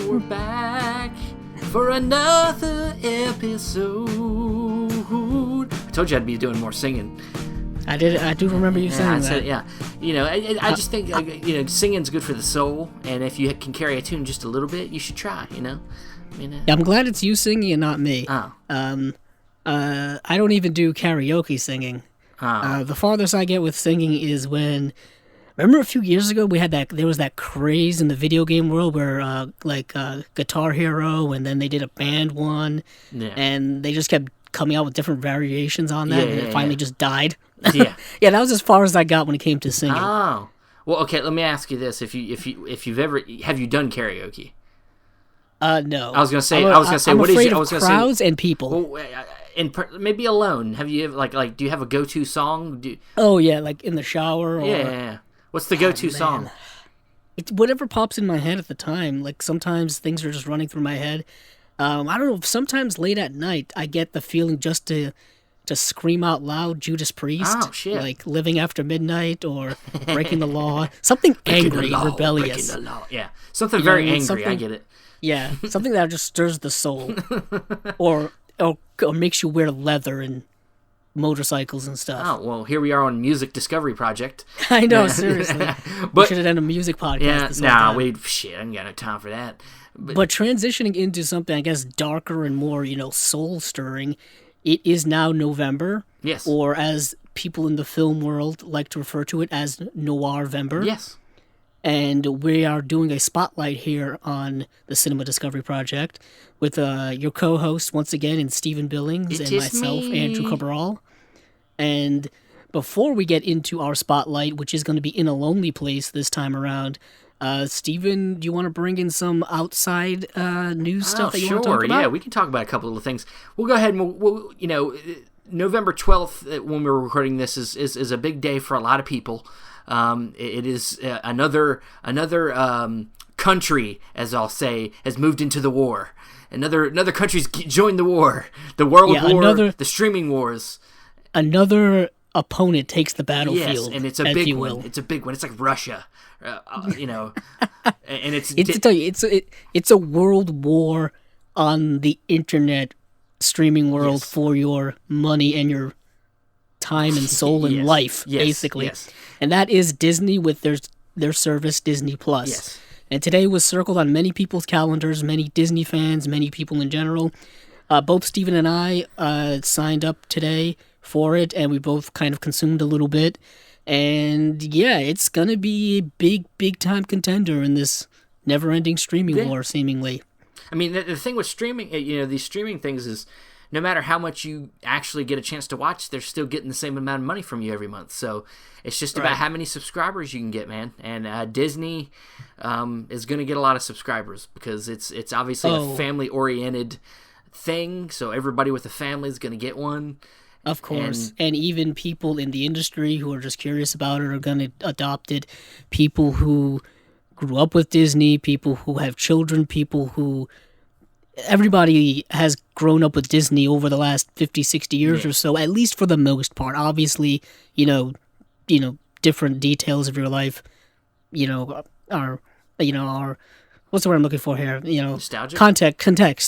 we're back for another episode. I told you I'd be doing more singing. I do remember you saying that. Yeah. You know, I just think, singing's good for the soul, and if you can carry a tune just a little bit, you should try, you know? Yeah, I'm glad it's you singing and not me. Oh. I don't even do karaoke singing. Oh. The farthest I get with singing is when... Remember a few years ago there was that craze in the video game world where Guitar Hero, and then they did a band one, and they just kept coming out with different variations on that, and it finally just died. Yeah. Yeah, that was as far as I got when it came to singing. Oh. Well, okay, let me ask you this. Have you done karaoke? No. I was gonna say, I'm what afraid is of crowds and people. Well, maybe alone. Have you ever, do you have a go-to song? Oh yeah, like in the shower. Or... Yeah. What's the go-to song? It's whatever pops in my head at the time. Like sometimes things are just running through my head. I don't know. Sometimes late at night, I get the feeling just to scream out loud Judas Priest. Oh shit! Like Living After Midnight or Breaking the Law. Something angry, rebellious. Breaking the law. Yeah, something very angry. I get it. Yeah, something that just stirs the soul, or makes you wear leather and motorcycles and stuff. Oh, well, here we are on Music Discovery Project. I know, seriously. We should have done a music podcast. I ain't got no time for that. But transitioning into something, I guess, darker and more, soul-stirring, it is now November. Yes. Or as people in the film world like to refer to it as Noir-vember. Yes. And we are doing a spotlight here on the Cinema Discovery Project with your co-host, once again, in Stephen Billings and myself, Andrew Cabral. And before we get into our spotlight, which is going to be in a lonely place this time around, Stephen, do you want to bring in some outside news stuff that you want to talk about? Yeah, we can talk about a couple of things. We'll go ahead and we'll November 12th, when we're recording this, is a big day for a lot of people. It is another country, as I'll say, has moved into the war. Another country's joined the war. The world war, the streaming wars. Another opponent takes the battlefield. Yes, and it's a big one. It's a big one. It's like Russia, and it's a world war on the internet streaming world for your money and your time and soul and life, basically. Yes. And that is Disney with their service, Disney Plus. Yes. And today was circled on many people's calendars, many Disney fans, many people in general. Both Stephen and I signed up today for it, and we both kind of consumed a little bit. And yeah, it's going to be a big time contender in this never-ending streaming war, seemingly. I mean, the thing with streaming, these streaming things is, no matter how much you actually get a chance to watch, they're still getting the same amount of money from you every month. So it's just about how many subscribers you can get, man. And Disney is going to get a lot of subscribers because it's obviously a family-oriented thing. So everybody with a family is going to get one. Of course. And even people in the industry who are just curious about it are going to adopt it. People who grew up with Disney, people who have children, people who... Everybody has grown up with Disney over the last 50, 60 years or so, at least for the most part. Obviously, different details of your life, are what's the word I'm looking for here? Nostalgic? Context,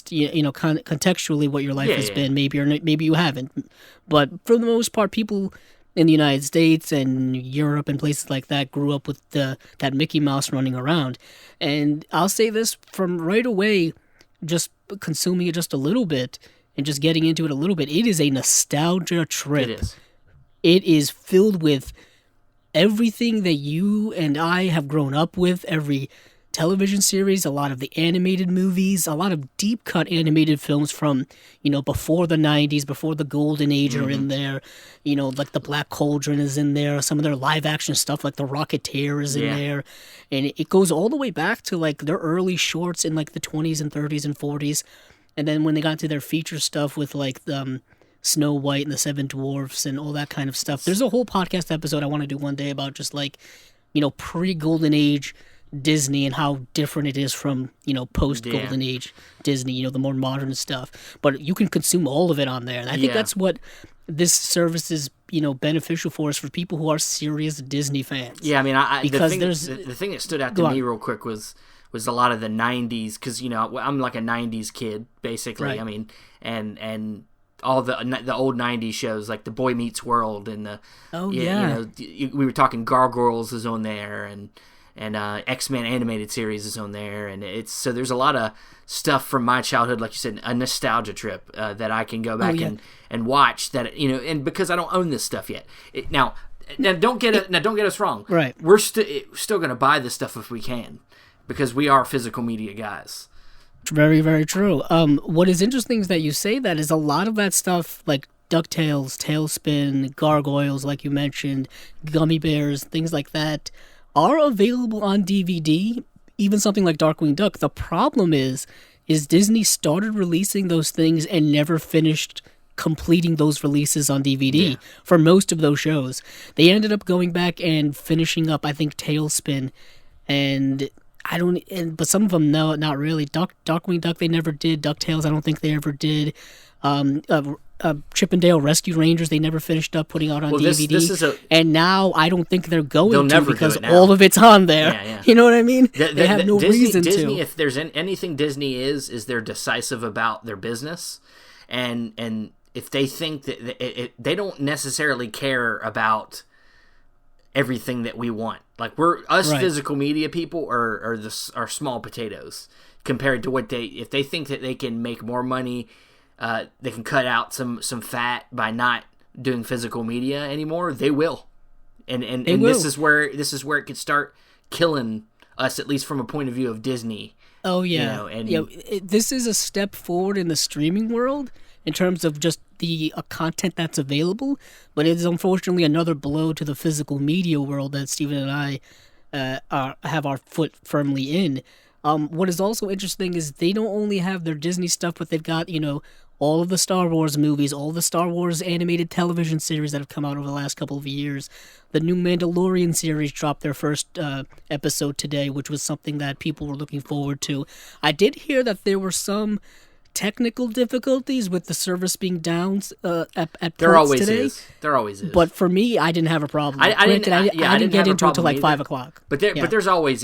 contextually what your life has been, maybe or maybe you haven't. But for the most part, people in the United States and Europe and places like that grew up with that Mickey Mouse running around. And I'll say this from right away, just consuming it just a little bit and just getting into it a little bit, it is a nostalgia trip. It is. It is filled with everything that you and I have grown up with, every television series, a lot of the animated movies, a lot of deep-cut animated films from, before the 90s, before the Golden Age are in there. Like the Black Cauldron is in there. Some of their live-action stuff, like the Rocketeer is in there. And it goes all the way back to, like, their early shorts in, like, the 20s and 30s and 40s. And then when they got to their feature stuff with, like, Snow White and the Seven Dwarfs and all that kind of stuff. There's a whole podcast episode I want to do one day about just, like, pre-Golden Age Disney and how different it is from, post-Golden Age Disney, the more modern stuff. But you can consume all of it on there. And I think that's what this service is, beneficial for, is for people who are serious Disney fans. Yeah, I mean, the thing that stood out to me real quick was was a lot of the 90s, because, you know, I'm like a 90s kid, basically. Right. I mean, and all the old 90s shows, like the Boy Meets World and the... You know, we were talking Gargoyles is on there, and X-Men animated series is on there, and so there's a lot of stuff from my childhood, like you said, a nostalgia trip that I can go back and watch, that, you know, and because I don't own this stuff yet. Now don't get us wrong. Right. We're still going to buy this stuff if we can, because we are physical media guys. Very, very true. What is interesting is that you say that is a lot of that stuff, like DuckTales, Tailspin, Gargoyles, like you mentioned, Gummy Bears, things like that, are available on DVD, even something like Darkwing Duck. The problem is Disney started releasing those things and never finished completing those releases on DVD for most of those shows. They ended up going back and finishing up, I think, Tailspin, but some of them, no, not really. Darkwing Duck, they never did. DuckTales, I don't think they ever did. Chip and Dale Rescue Rangers, they never finished up putting out on DVD. This is and now I don't think they're going to, because all of it's on there. Yeah. You know what I mean? They have no reason to. Disney, if there's anything Disney is they're decisive about their business, and if they think that they don't necessarily care about everything that we want. Like, physical media people are small potatoes compared to what if they think that they can make more money, they can cut out some fat by not doing physical media anymore, they will. And this is where it could start killing us, at least from a point of view of Disney. Oh yeah. This is a step forward in the streaming world in terms of just the content that's available, but it is unfortunately another blow to the physical media world that Steven and I have our foot firmly in. What is also interesting is they don't only have their Disney stuff, but they've got, you know, all of the Star Wars movies, all the Star Wars animated television series that have come out over the last couple of years. The new Mandalorian series dropped their first episode today, which was something that people were looking forward to. I did hear that there were some technical difficulties with the service being down at there always today. There always is. But for me, I didn't have a problem. I didn't get into it till like 5 o'clock. But there's always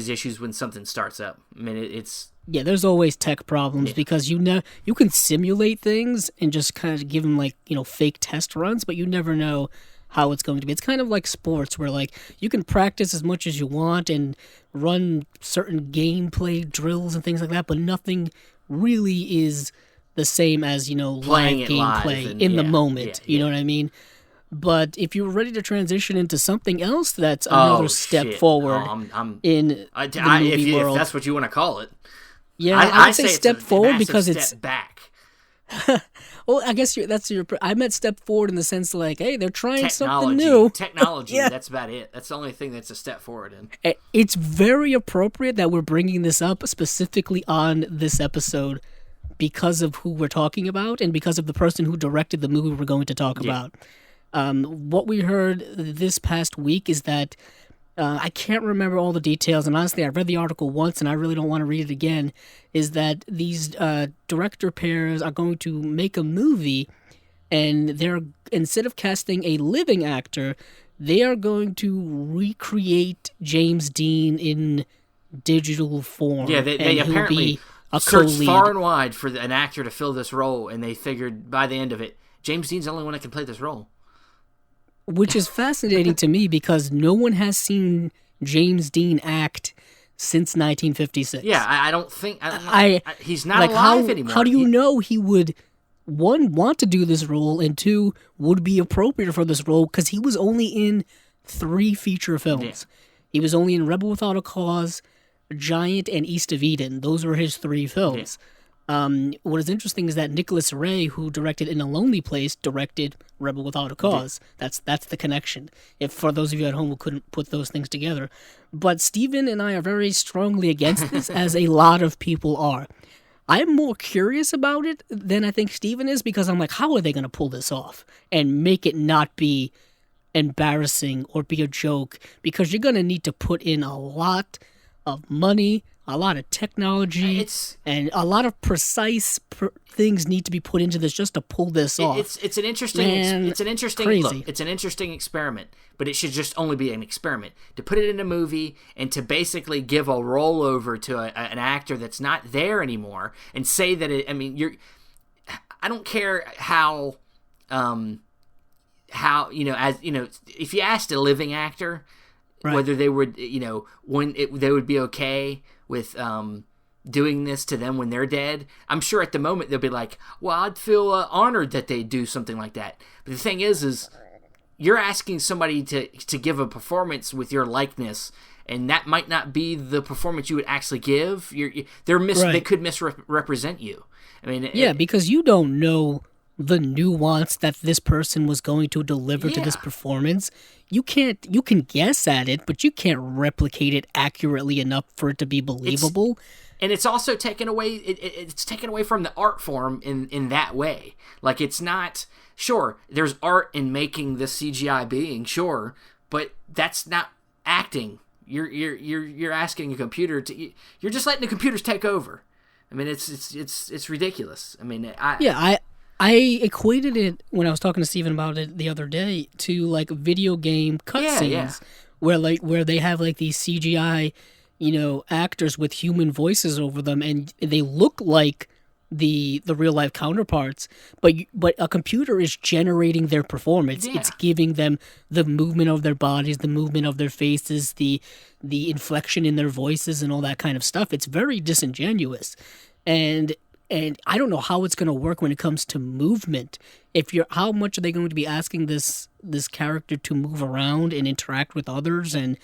issues when something starts up. I mean, it's... Yeah, there's always tech problems because you can simulate things and just kind of give them, like, you know, fake test runs, but you never know how it's going to be. It's kind of like sports where, like, you can practice as much as you want and run certain gameplay drills and things like that, but nothing really is the same as, you know, live gameplay in the moment. You know what I mean? But if you're ready to transition into something else that's another step forward in the movie world, if that's what you want to call it. Yeah, I say step forward because step it's back. Well, I guess I meant step forward in the sense like, hey, they're trying something new. Technology, that's about it. That's the only thing that's a step forward in. It's very appropriate that we're bringing this up specifically on this episode because of who we're talking about and because of the person who directed the movie we're going to talk about. What we heard this past week is that I can't remember all the details, and honestly, I read the article once, and I really don't want to read it again, is that these director pairs are going to make a movie, and they're, instead of casting a living actor, they are going to recreate James Dean in digital form. Yeah, they apparently searched far and wide for an actor to fill this role, and they figured by the end of it, James Dean's the only one that can play this role. Which is fascinating to me because no one has seen James Dean act since 1956. Yeah, I don't think... he's not alive anymore. How do you know he would, one, want to do this role, and two, would be appropriate for this role? Because he was only in 3 feature films. Yeah. He was only in Rebel Without a Cause, Giant, and East of Eden. Those were his 3 films. Yeah. What is interesting is that Nicholas Ray, who directed In a Lonely Place, directed Rebel Without a Cause. Yeah. That's the connection. If for those of you at home who couldn't put those things together. But Steven and I are very strongly against this, as a lot of people are. I'm more curious about it than I think Steven is, because I'm like, how are they going to pull this off and make it not be embarrassing or be a joke? Because you're going to need to put in a lot of money, a lot of technology, and a lot of precise things need to be put into this just to pull this off. It's an interesting crazy. Look, it's an interesting experiment, but it should just only be an experiment. To put it in a movie and to basically give a rollover to an actor that's not there anymore and say that I don't care how if you asked a living actor whether they would they would be okay with doing this to them when they're dead, I'm sure at the moment they'll be like, well, I'd feel honored that they do something like that. But the thing is you're asking somebody to give a performance with your likeness, and that might not be the performance you would actually give. They could misrepresent you. I mean, because you don't know the nuance that this person was going to deliver to this performance. You can guess at it, but you can't replicate it accurately enough for it to be believable. And it's also taken away. It's taken away from the art form in that way. Like, it's not, sure, there's art in making the CGI being, sure, but that's not acting. You're asking a computer to. You're just letting the computers take over. I mean, it's ridiculous. I mean, I equated it when I was talking to Steven about it the other day to like video game cutscenes where they have like these CGI, actors with human voices over them, and they look like the real life counterparts, but a computer is generating their performance. Yeah. It's giving them the movement of their bodies, the movement of their faces, the inflection in their voices, and all that kind of stuff. It's very disingenuous, and I don't know how it's going to work when it comes to movement. How much are they going to be asking this character to move around and interact with others, and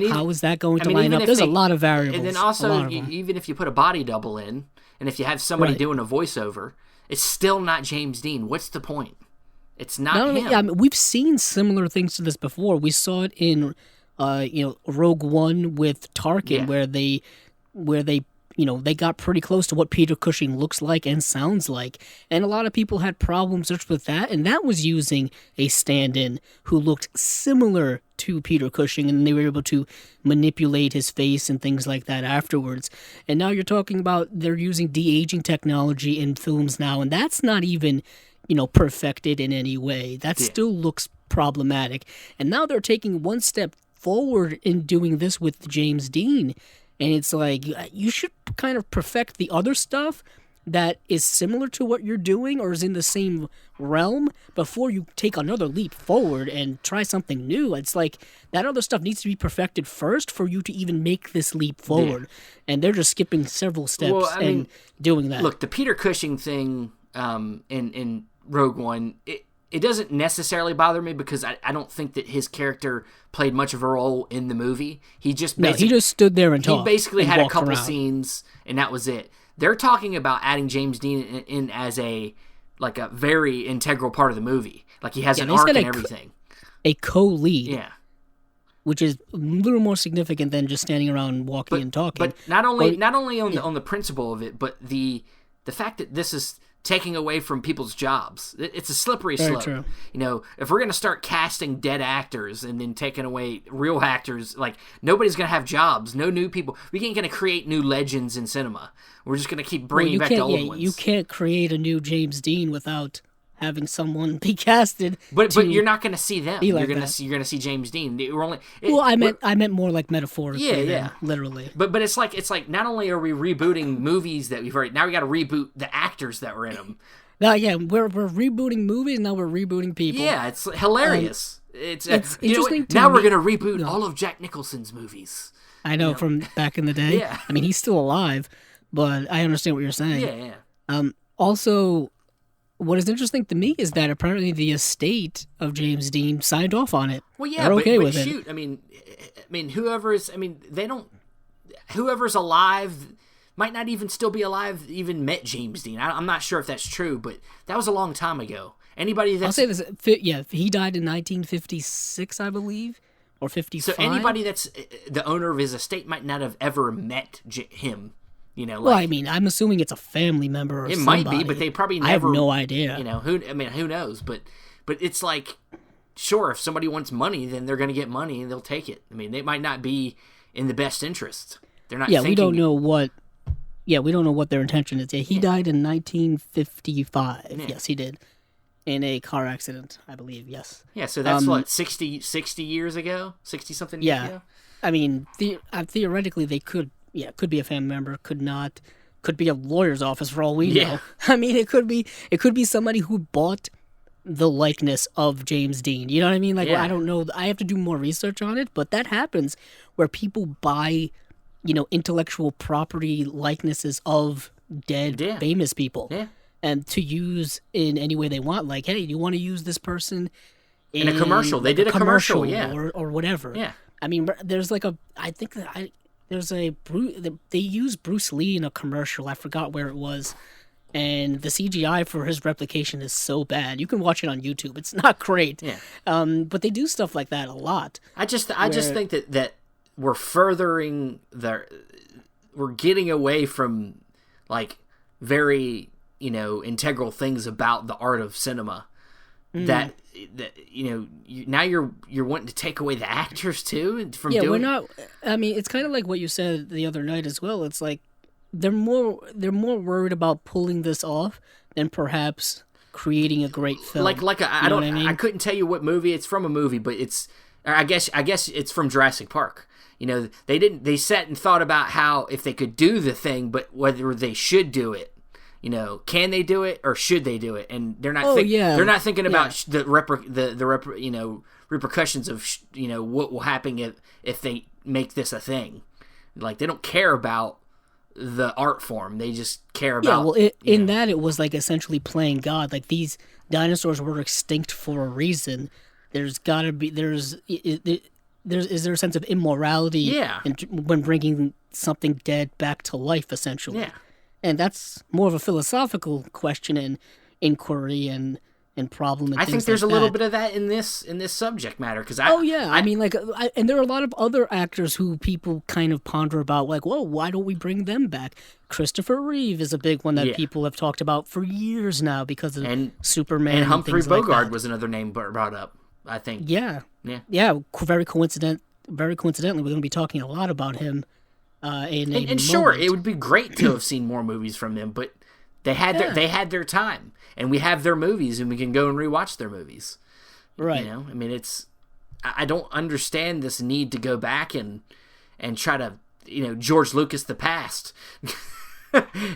how is that going to line up? There's a lot of variables. And then also, even if you put a body double in, and if you have somebody doing a voiceover, it's still not James Dean. What's the point? It's not him. Yeah, we've seen similar things to this before. We saw it in, Rogue One with Tarkin, where they they got pretty close to what Peter Cushing looks like and sounds like. And a lot of people had problems just with that, and that was using a stand-in who looked similar to Peter Cushing, and they were able to manipulate his face and things like that afterwards. And now you're talking about they're using de-aging technology in films now, and that's not even, perfected in any way. That still looks problematic. And now they're taking one step forward in doing this with James Dean. And it's like, you should kind of perfect the other stuff that is similar to what you're doing or is in the same realm before you take another leap forward and try something new. It's like that other stuff needs to be perfected first for you to even make this leap forward. Yeah. And they're just skipping several steps and doing that. Look, the Peter Cushing thing in Rogue One, it doesn't necessarily bother me because I don't think that his character played much of a role in the movie. He just stood there and talked. He basically had a couple scenes, and that was it. They're talking about adding James Dean in as a very integral part of the movie. Like, he has an arc and everything. A co-lead. Yeah. Which is a little more significant than just standing around walking and talking. But not only on the principle of it, but the fact that this is taking away from people's jobs. It's a slippery slope. True. If we're going to start casting dead actors and then taking away real actors, like, nobody's going to have jobs. No new people. We ain't going to create new legends in cinema. We're just going to keep bringing back the old ones. You can't create a new James Dean without having someone be casted. But you're not going to see them. You're going to see James Dean. I meant more like metaphorically than literally. But it's like not only are we rebooting movies that we've already, now we got to reboot the actors that were in them. Now, we're rebooting movies. Now we're rebooting people. Yeah, it's hilarious. It's interesting. Now we're going to reboot all of Jack Nicholson's movies. I know, from back in the day. Yeah. I mean, he's still alive, but I understand what you're saying. Yeah. Also, what is interesting to me is that apparently the estate of James Dean signed off on it. Well, yeah, They're okay but with shoot, it. Whoever's alive might not even still be alive, even met James Dean. I'm not sure if that's true, but that was a long time ago. Anybody that's... I'll say this, he died in 1956, I believe, or 55. So anybody that's the owner of his estate might not have ever met him. I'm assuming it's a family member or somebody. It might be, but they probably never... I have no idea. Who knows? But it's like, sure, if somebody wants money, then they're going to get money and they'll take it. It might not be in the best interest. They're not. Yeah, thinking... we don't know what. Yeah, we don't know what their intention is. Yeah, he died in 1955. Yeah. Yes, he did. In a car accident, I believe. Yes. Yeah, so that's 60 years ago, 60-something years ago. I mean, theoretically, they could. Yeah, it could be a family member. Could not. Could be a lawyer's office for all we know. I mean, it could be somebody who bought the likeness of James Dean. You know what I mean? Like, I don't know. I have to do more research on it, but that happens where people buy, intellectual property likenesses of dead famous people. Yeah. And to use in any way they want. Like, hey, you want to use this person in a commercial? They did a commercial, yeah. Or whatever. Yeah. I mean, there's like they used Bruce Lee in a commercial. I forgot where it was. And the CGI for his replication is so bad. You can watch it on YouTube. It's not great. Yeah. But they do stuff like that a lot. I just think that we're furthering we're getting away from like very, integral things about the art of cinema. That now you're wanting to take away the actors too from doing. We're not. I mean, it's kind of like what you said the other night as well. It's like they're more worried about pulling this off than perhaps creating a great film. I couldn't tell you what movie it's from. A movie, but I guess it's from Jurassic Park. They sat and thought about how if they could do the thing, but whether they should do it. Can they do it or should they do it? And they're not. They're not thinking about the repercussions of what will happen if they make this a thing. Like they don't care about the art form. They just care about. In that it was like essentially playing God. Like these dinosaurs were extinct for a reason. There's got to be is there a sense of immorality? Yeah. When bringing something dead back to life, essentially. Yeah. And that's more of a philosophical question and inquiry and problem. And I think there's a little bit of that in this subject matter because I mean, and there are a lot of other actors who people kind of ponder about, like, whoa, why don't we bring them back? Christopher Reeve is a big one that people have talked about for years now because of Superman and Humphrey things Bogart like that. Was another name brought up. I think. Yeah. Very coincidentally, we're going to be talking a lot about him. And sure, it would be great to have seen more movies from them, but they had their time, and we have their movies, and we can go and rewatch their movies. Right. I mean, I don't understand this need to go back and try to George Lucas the past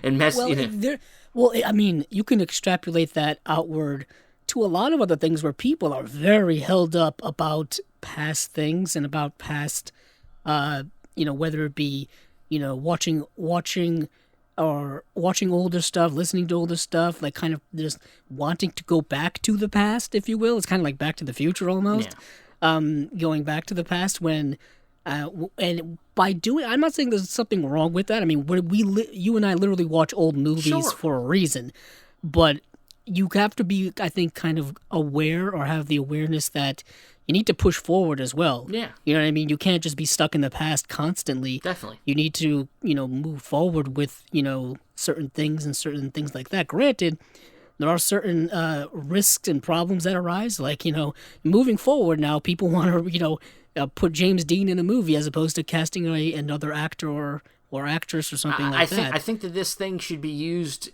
and mess. I mean, you can extrapolate that outward to a lot of other things where people are very held up about past things and about past. Whether it be, watching older stuff, listening to older stuff, like kind of just wanting to go back to the past, if you will. It's kind of like Back to the Future almost. Yeah. Going back to the past when, and by doing, I'm not saying there's something wrong with that. I mean, you and I literally watch old movies for a reason, but you have to be, I think, kind of aware or have the awareness that you need to push forward as well. Yeah. You know what I mean? You can't just be stuck in the past constantly. Definitely. You need to, move forward with, certain things like that. Granted, there are certain risks and problems that arise. Like, moving forward now, people want to, put James Dean in a movie as opposed to casting another actor or actress or something like that. I think that this thing should be used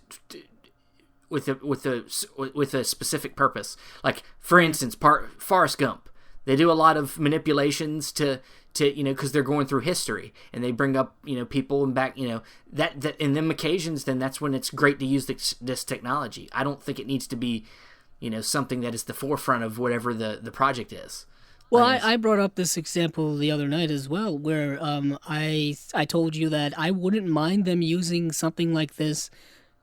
with a specific purpose. Like, for instance, Forrest Gump. They do a lot of manipulations to because they're going through history and they bring up people and back that in them occasions. Then that's when it's great to use this technology. I don't think it needs to be something that is the forefront of whatever the project is. Well, I brought up this example the other night as well, where I told you that I wouldn't mind them using something like this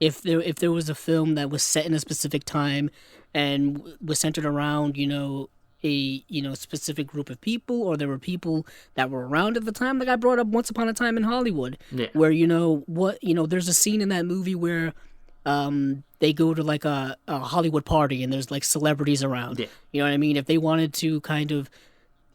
if there was a film that was set in a specific time and was centered around a specific group of people, or there were people that were around at the time. Like I brought up Once Upon a Time in Hollywood, where there's a scene in that movie where they go to like a Hollywood party and there's like celebrities around. You know what I mean? If they wanted to kind of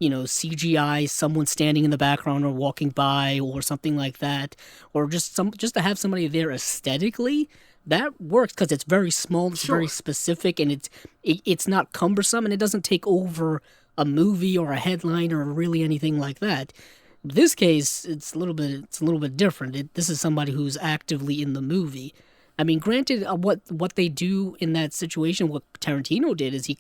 CGI someone standing in the background or walking by or something like that, or just to have somebody there aesthetically, that works because it's very small, it's very specific, and it's not cumbersome, and it doesn't take over a movie or a headline or really anything like that. This case, it's a little bit different. This is somebody who's actively in the movie. I mean, granted, what they do in that situation, what Tarantino did is he,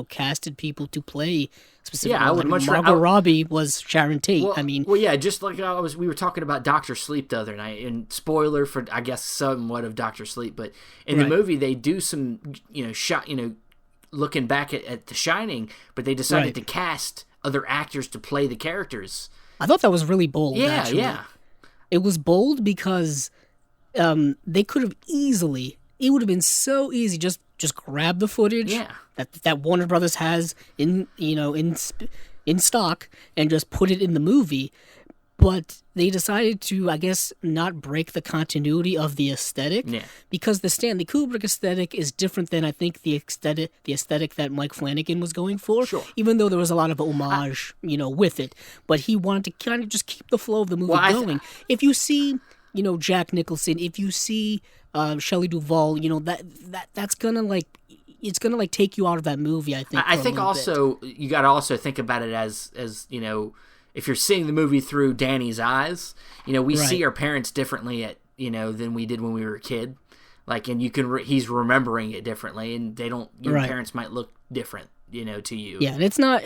casted people to play specific. Yeah, I would Margot Robbie was Sharon Tate. Well, yeah, just like we were talking about Doctor Sleep the other night, and spoiler for I guess somewhat of Doctor Sleep, but in the movie they do some looking back at The Shining, but they decided to cast other actors to play the characters. I thought that was really bold. Yeah, actually. yeah. It was bold because they could have easily. It would have been so easy just grab the footage that Warner Brothers has in stock and just put it in the movie. But they decided to, I guess, not break the continuity of the aesthetic because the Stanley Kubrick aesthetic is different than I think the aesthetic that Mike Flanagan was going for. Sure. Even though there was a lot of homage, with it, but he wanted to kind of just keep the flow of the movie going. If you see, Jack Nicholson, if you see Shelley Duvall, that's gonna it's gonna take you out of that movie. I think. I think also you got to also think about it as if you're seeing the movie through Danny's eyes, we see our parents differently than we did when we were a kid. And you can he's remembering it differently, and they don't. Your parents might look different, to you. Yeah, and it's not.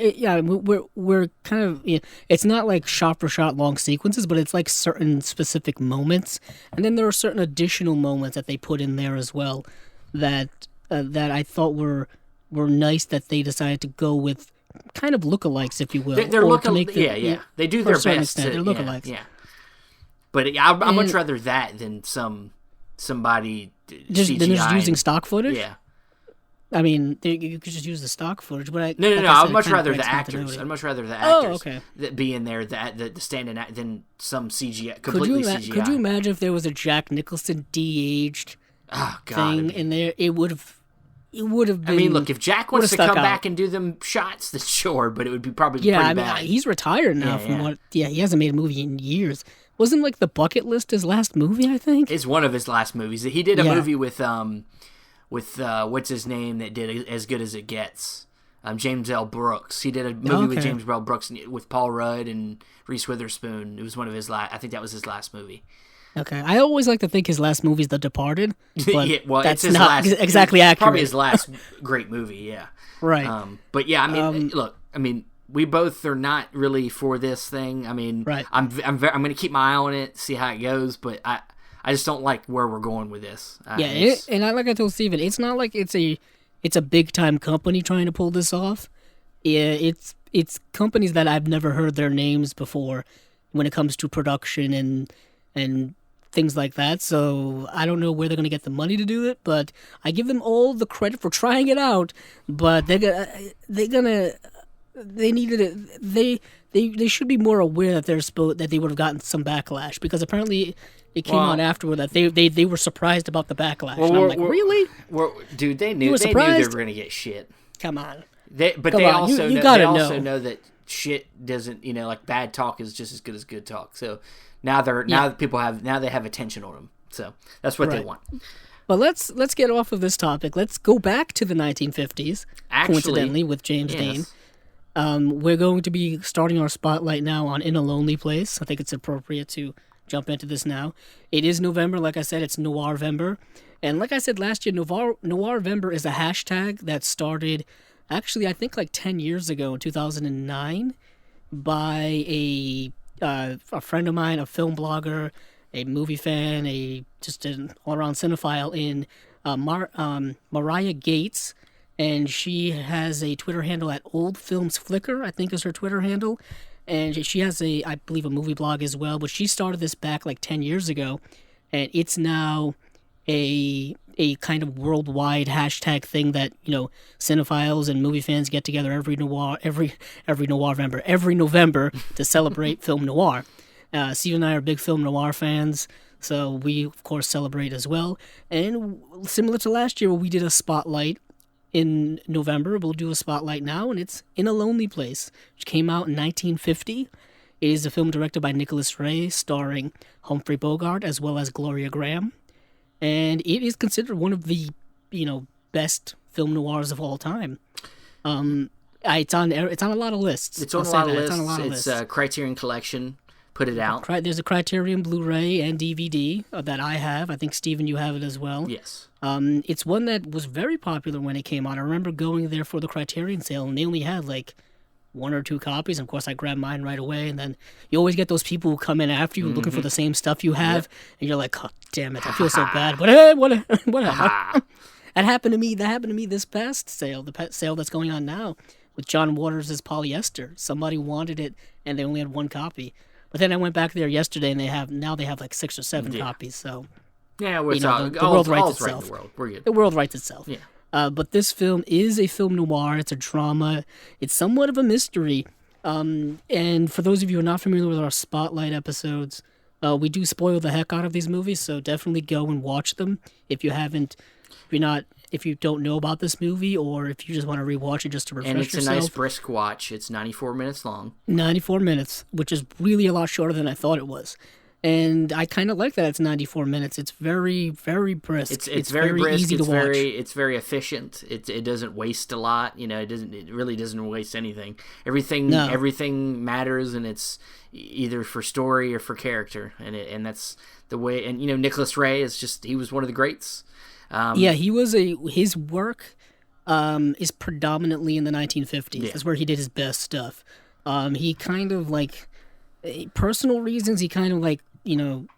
We're kind of. It's not like shot for shot long sequences, but it's like certain specific moments, and then there are certain additional moments that they put in there as well, that I thought were nice that they decided to go with. Kind of lookalikes, if you will. They're lookalikes. They do their best. They're lookalikes. Yeah. But I'd much rather that than somebody CGI. Than just using stock footage. Yeah. I mean, you could just use the stock footage, but no. I'd much rather the actors. I'd much rather the actors that be in there that standing than some CGI completely CGI. Could you imagine if there was a Jack Nicholson de-aged thing in there? It would have. It would have been. I mean, look, if Jack wants to come back and do them shots, then sure, but it would be probably pretty bad. He's retired now he hasn't made a movie in years. Wasn't The Bucket List his last movie, I think? It's one of his last movies. He did a movie with what's his name that did As Good as It Gets? James L. Brooks. He did a movie with James L. Brooks with Paul Rudd and Reese Witherspoon. It was one of his I think that was his last movie. Okay, I always like to think his last movie is The Departed, but that's it's not exactly accurate. Probably his last great movie, yeah. Right. But yeah, I mean, look, we both are not really for this thing. I mean, I'm going to keep my eye on it, see how it goes, but I just don't like where we're going with this. Like I told Steven, it's not like it's a big time company trying to pull this off. Yeah, it's companies that I've never heard their names before when it comes to production and things like that. So I don't know where they're going to get the money to do it, but I give them all the credit for trying it out. But they should be more aware that that they would have gotten some backlash, because apparently it came out afterward that they were surprised about the backlash. And I'm like, really? Dude, they knew they were going to get shit. Come on. They also know that shit doesn't, bad talk is just as good as good talk. So now they have attention on them. So that's what they want. Well, let's get off of this topic. Let's go back to the 1950s. Coincidentally, with James Dean. We're going to be starting our spotlight now on In a Lonely Place. I think it's appropriate to jump into this now. It is November. Like I said, it's Noirvember. And like I said last year, Noirvember is a hashtag that started, actually, I think 10 years ago in 2009 by a friend of mine, a film blogger, a movie fan, just an all-around cinephile in Mariah Gates. And she has a Twitter handle at Old Films Flickr, I think is her Twitter handle. And she has I believe, a movie blog as well. But she started this back 10 years ago. And it's now a kind of worldwide hashtag thing that, cinephiles and movie fans get together every November to celebrate film noir. Steve and I are big film noir fans, so we, of course, celebrate as well. And similar to last year, where we did a spotlight in November, we'll do a spotlight now, and it's In a Lonely Place, which came out in 1950. It is a film directed by Nicholas Ray, starring Humphrey Bogart as well as Gloria Graham. And it is considered one of the, best film noirs of all time. It's on a lot of lists. It's on a lot of lists. It's Criterion Collection. put it out. There's a Criterion Blu-ray and DVD that I have. I think, Steven, you have it as well. Yes. It's one that was very popular when it came out. I remember going there for the Criterion sale, and they only had like 1 or 2 copies. And of course, I grabbed mine right away. And then you always get those people who come in after you looking for the same stuff you have, and you're like, "Oh, damn it, I feel so bad." But hey, whatever. That happened to me. This past sale, the sale that's going on now with John Waters' Polyester. Somebody wanted it, and they only had 1 copy. But then I went back there yesterday, and they have like 6 or 7 copies. So yeah, the world writes itself. The world. We're good. The world writes itself. Yeah. But this film is a film noir. It's a drama. It's somewhat of a mystery. And for those of you who are not familiar with our Spotlight episodes, we do spoil the heck out of these movies. So definitely go and watch them if you haven't. If you don't know about this movie, or if you just want to rewatch it just to refresh yourself. And it's a nice brisk watch. It's 94 minutes long. 94 minutes, which is really a lot shorter than I thought it was. And I kind of like that it's 94 minutes. It's very, very brisk. It's very brisk. Easy to watch. It's very efficient. It doesn't waste a lot. It really doesn't waste anything. Everything matters, and it's either for story or for character. And that's the way. And Nicholas Ray he was one of the greats. His work is predominantly in the 1950s. That's where he did his best stuff. He kind of personal reasons, he kind of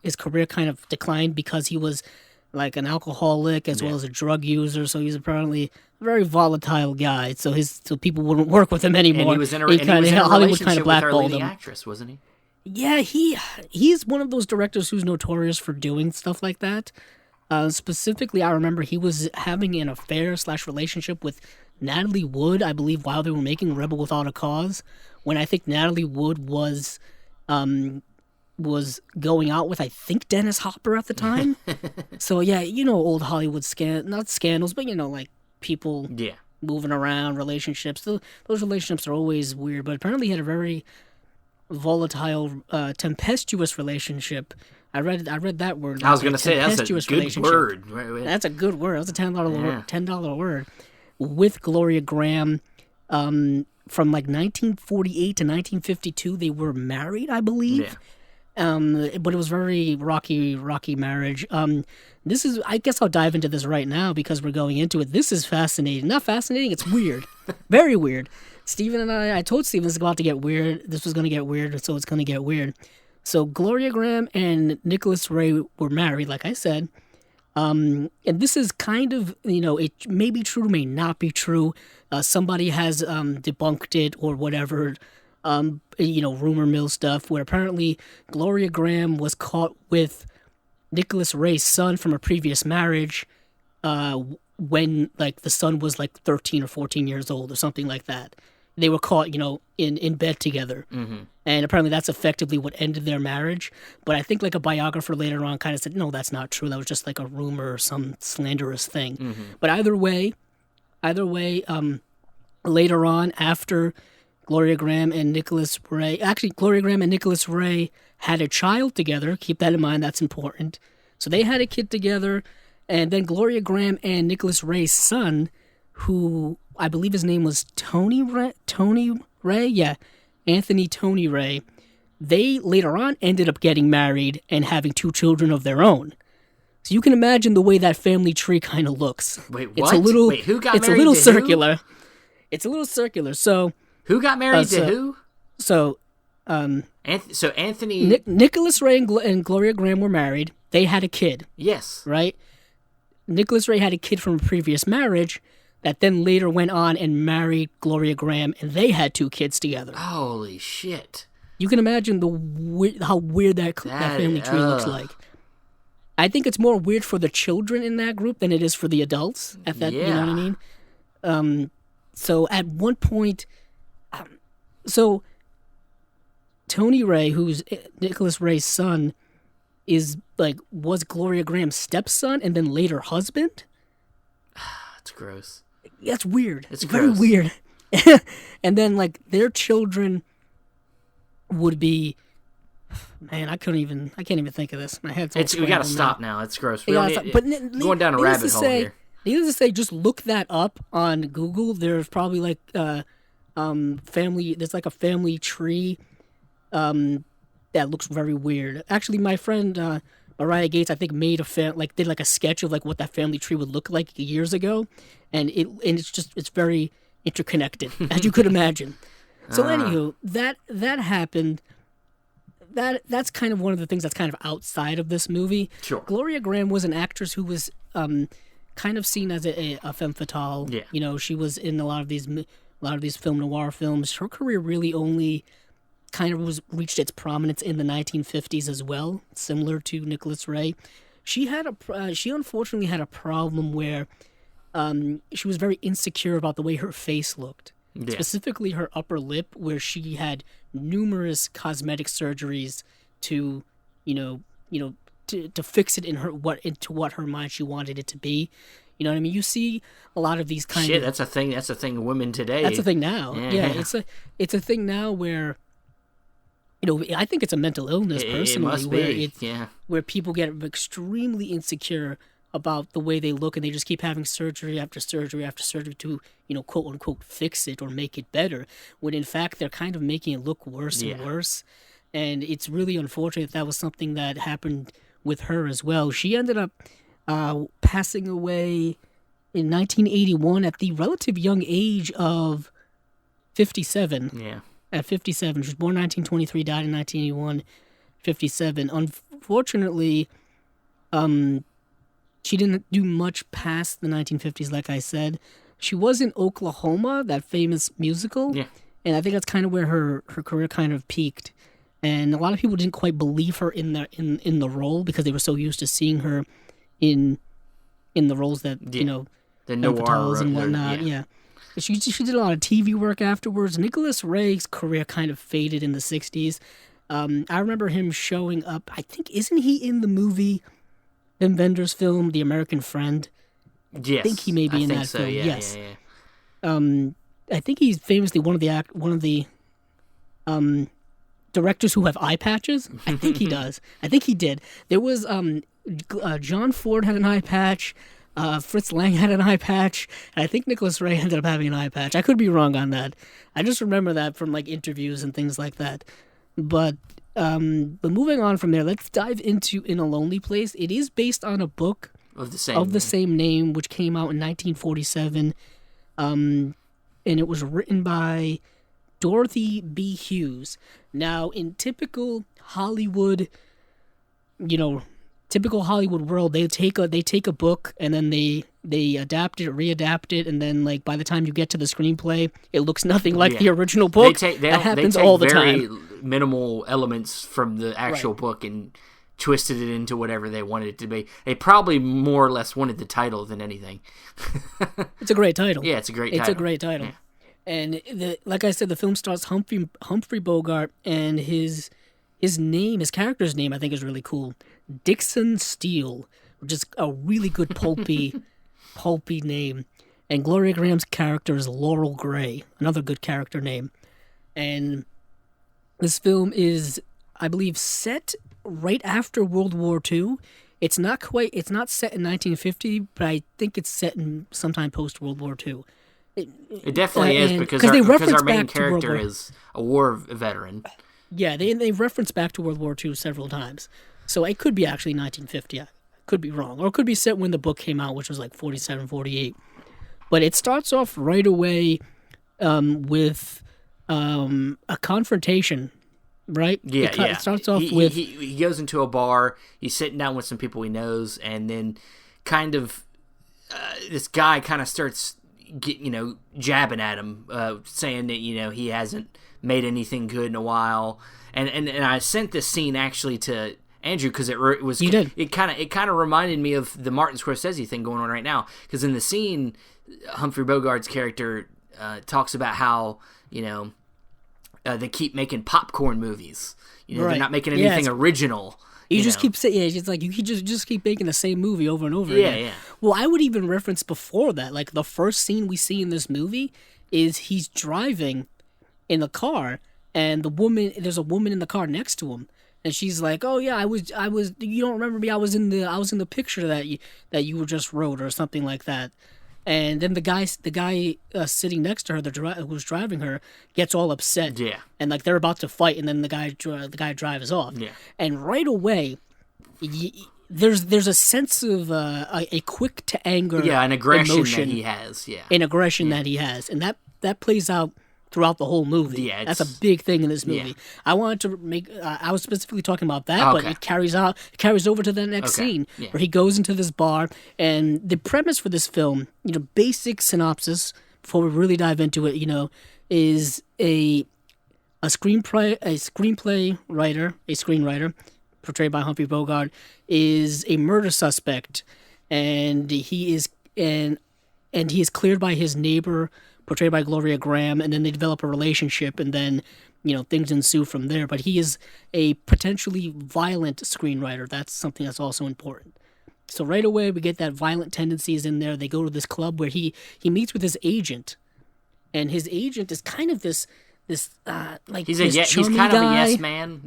his career kind of declined because he was like an alcoholic as well as a drug user. So he's apparently a very volatile guy. So people wouldn't work with him anymore. And he was in a relationship with our leading actress, wasn't he? Yeah, he's one of those directors who's notorious for doing stuff like that. Specifically, I remember he was having an affair/relationship with Natalie Wood, I believe, while they were making Rebel Without a Cause, when I think Natalie Wood was going out with, I think, Dennis Hopper at the time. So, yeah, old Hollywood not scandals, but, people moving around, relationships. Those relationships are always weird, but apparently he had a very volatile, tempestuous relationship. I read that word. I was going to say, that's a good word. That's a good word. That's a $10 word. With Gloria Graham, from 1948 to 1952, they were married, I believe. Yeah. But it was very rocky marriage. I guess I'll dive into this right now because we're going into it. This is fascinating. Not fascinating, it's weird. Very weird. Steven and I told Steven this was about to get weird. This was going to get weird, so it's going to get weird. So Gloria Graham and Nicholas Ray were married, like I said. And this is kind of, it may be true, may not be true. Somebody has debunked it or whatever, rumor mill stuff, where apparently Gloria Graham was caught with Nicholas Ray's son from a previous marriage when, the son was 13 or 14 years old or something like that. They were caught, in bed together. Mm-hmm. And apparently that's effectively what ended their marriage. But I think a biographer later on kind of said, no, that's not true. That was just a rumor or some slanderous thing. Mm-hmm. But either way, later on, after Gloria Graham and Nicholas Ray had a child together. Keep that in mind. That's important. So they had a kid together. And then Gloria Graham and Nicholas Ray's son, who I believe his name was Tony Ray? Yeah, Anthony Tony Ray. They later on ended up getting married and having 2 children of their own. So you can imagine the way that family tree kind of looks. Wait, what? Who got married to who? It's a little circular. It's a little circular. So who got married to who? So Anthony Nicholas Ray and Gloria Graham were married. They had a kid. Yes. Right? Nicholas Ray had a kid from a previous marriage that then later went on and married Gloria Graham, and they had 2 kids together. Holy shit. You can imagine how weird that family tree looks like. I think it's more weird for the children in that group than it is for the adults. You know what I mean? So at one point, Tony Ray, who's Nicholas Ray's son, was Gloria Graham's stepson and then later husband. That's gross. That's weird. It's very weird. And then their children would be, man, I can't even think of this. My head's all we gotta stop now. It's gross. But going down a rabbit hole here. Needless to say, just look that up on Google. There's probably family. There's a family tree that looks very weird. Actually, my friend Mariah Gates, I think, did like a sketch of like what that family tree would look like years ago, and it's very interconnected, as you could imagine. So anywho, that happened. That's kind of one of the things that's kind of outside of this movie. Sure. Gloria Graham was an actress who was kind of seen as a femme fatale. Yeah. You know, she was in a lot of these film noir films. Her career really only kind of reached its prominence in the 1950s as well, similar to Nicholas Ray. She unfortunately had a problem where she was very insecure about the way her face looked. Yeah. Specifically her upper lip, where she had numerous cosmetic surgeries to fix it into what her mind she wanted it to be. You know what I mean? You see a lot of these kind of... Shit, that's a thing. That's a thing of women today. That's a thing now. Yeah, it's a thing now where, I think it's a mental illness personally. It must be. Where people get extremely insecure about the way they look, and they just keep having surgery after surgery after surgery to, quote unquote, fix it or make it better, when in fact they're kind of making it look worse and worse. And it's really unfortunate that was something that happened with her as well. She ended up passing away in 1981 at the relative young age of 57. Yeah. At 57. She was born 1923, died in 1981, 57. Unfortunately, she didn't do much past the 1950s, like I said. She was in Oklahoma, that famous musical. Yeah. And I think that's kind of where her career kind of peaked. And a lot of people didn't quite believe her in the role because they were so used to seeing her in the roles that, the noir and whatnot. Yeah. She did a lot of TV work afterwards. Nicholas Ray's career kind of faded in the 60s. I remember him showing up. I think, isn't he in the movie Wim Wenders' film, The American Friend? Yes. I think he may be in that so, film. Yeah, yes. Yeah. I think he's famously one of the directors who have eye patches. I think he does. I think he did. There was John Ford had an eye patch. Fritz Lang had an eye patch. And I think Nicholas Ray ended up having an eye patch. I could be wrong on that. I just remember that from like interviews and things like that. But moving on from there, let's dive into In a Lonely Place. It is based on a book of the same name, which came out in 1947. And it was written by Dorothy B. Hughes. Now, in typical Hollywood world, they take a book and then they adapt it, readapt it, and then like by the time you get to the screenplay, it looks nothing like the original book. That happens all the time. Very minimal elements from the actual book and twisted it into whatever they wanted it to be. They probably more or less wanted the title than anything. It's a great title. Yeah, it's a great title. Yeah. And like I said, the film stars Humphrey Bogart, and his character's name I think is really cool. Dixon Steele, which is a really good pulpy name. And Gloria Graham's character is Laurel Gray, another good character name. And this film is, I believe, set right after World War II. It's not set in 1950, but I think it's set in sometime post World War II. It definitely is because our main character is a war veteran. Yeah, they reference back to World War II several times. So it could be actually 1950. I could be wrong. Or it could be set when the book came out, which was like 47, 48. But it starts off right away with a confrontation, right? Yeah, It starts off with... He goes into a bar, he's sitting down with some people he knows, and then kind of this guy kind of starts jabbing at him, saying that, he hasn't made anything good in a while. And I sent this scene actually to Andrew because it kind of reminded me of the Martin Scorsese thing going on right now, because in the scene Humphrey Bogart's character talks about how they keep making popcorn movies. They're not making anything original. You just keep saying, it's like you just keep making the same movie over and over again. Yeah. Well, I would even reference before that, like the first scene we see in this movie is he's driving in the car, and there's a woman in the car next to him, and she's like, "Oh yeah, I was. You don't remember me? I was in the picture that you just wrote or something like that." And then the guy sitting next to her, who's driving her, gets all upset. Yeah. And like they're about to fight, and then the guy drives off. Yeah. And right away, there's a sense of a quick to anger, an aggression emotion, that he has. Yeah. An aggression that he has, and that plays out throughout the whole movie. Yeah, that's a big thing in this movie. Yeah. I wanted to make. I was specifically talking about that, but it carries over to the next scene where he goes into this bar, and the premise for this film, basic synopsis before we really dive into it, is a screenplay writer, a screenwriter, portrayed by Humphrey Bogart, is a murder suspect, and he is cleared by his neighbor, portrayed by Gloria Graham, and then they develop a relationship, and then things ensue from there. But he is a potentially violent screenwriter. That's something that's also important. So right away we get that violent tendencies in there. They go to this club where he meets with his agent, and his agent is kind of this he's kind of a yes man.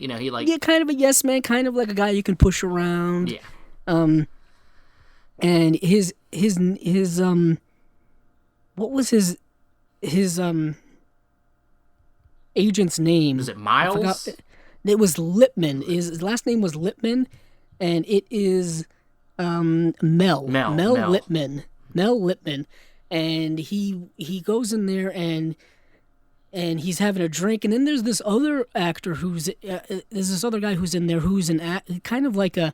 Kind of a yes man, kind of like a guy you can push around. Yeah. And his what was his agent's name? Was it Miles? I forgot. It was Lipman. His last name was Lipman, and it is Mel Lipman. Mel Lipman, and he goes in there and he's having a drink, and then there's this other actor there's this other guy who's in there who's kind of like an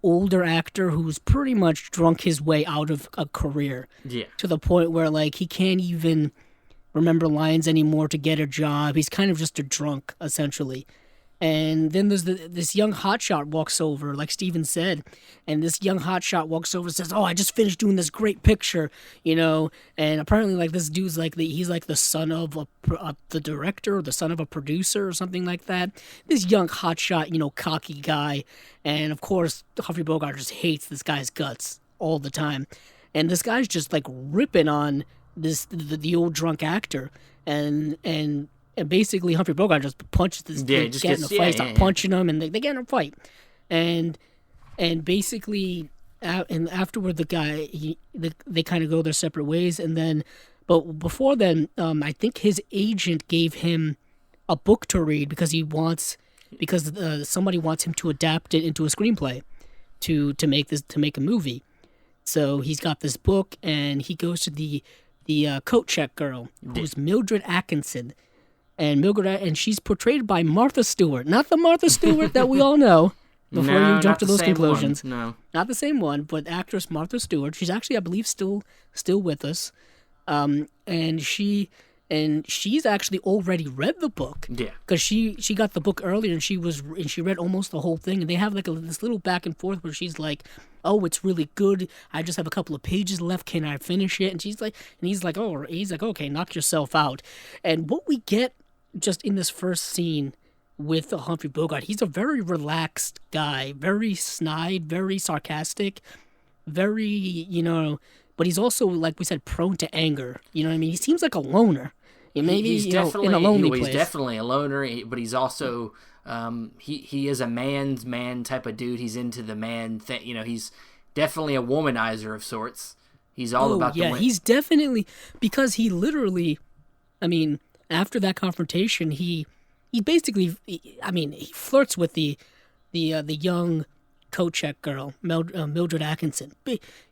older actor who's pretty much drunk his way out of a career. Yeah. To the point where like he can't even remember lines anymore to get a job. He's kind of just a drunk, essentially. And then there's this young hotshot walks over, like Steven said, and this young hotshot walks over and says, "Oh, I just finished doing this great picture," and apparently like this dude's like he's like the son of the director or the son of a producer or something like that. This young hotshot, cocky guy, and of course Humphrey Bogart just hates this guy's guts all the time, and this guy's just like ripping on the old drunk actor, and basically Humphrey Bogart just punches this dude, get in a fight, start punching him, and they get in a fight. And basically, and afterward, the guy, they kind of go their separate ways. And then, but before then, I think his agent gave him a book to read because somebody wants him to adapt it into a screenplay to make a movie. So he's got this book, and he goes to the coat check girl, who's Mildred Atkinson. And she's portrayed by Martha Stewart. Not the Martha Stewart that we all know before you jump to those conclusions. No. Not the same one, but actress Martha Stewart. She's actually, I believe, still with us. And she's actually already read the book. Yeah. Because she got the book earlier and she read almost the whole thing. And they have like this little back and forth where she's like, "Oh, it's really good. I just have a couple of pages left. Can I finish it?" And he's like, "Okay, knock yourself out." And what we get just in this first scene with Humphrey Bogart, he's a very relaxed guy, very snide, very sarcastic, very, but he's also, like we said, prone to anger. You know what I mean? He seems like a loner. He's definitely in a lonely place. He's definitely a loner, but he's also he is a man's man type of dude. He's into the man thing. He's definitely a womanizer of sorts. He's all about the women. He's definitely, because he literally, after that confrontation, he basically, he flirts with the young coat check girl, Mildred Atkinson.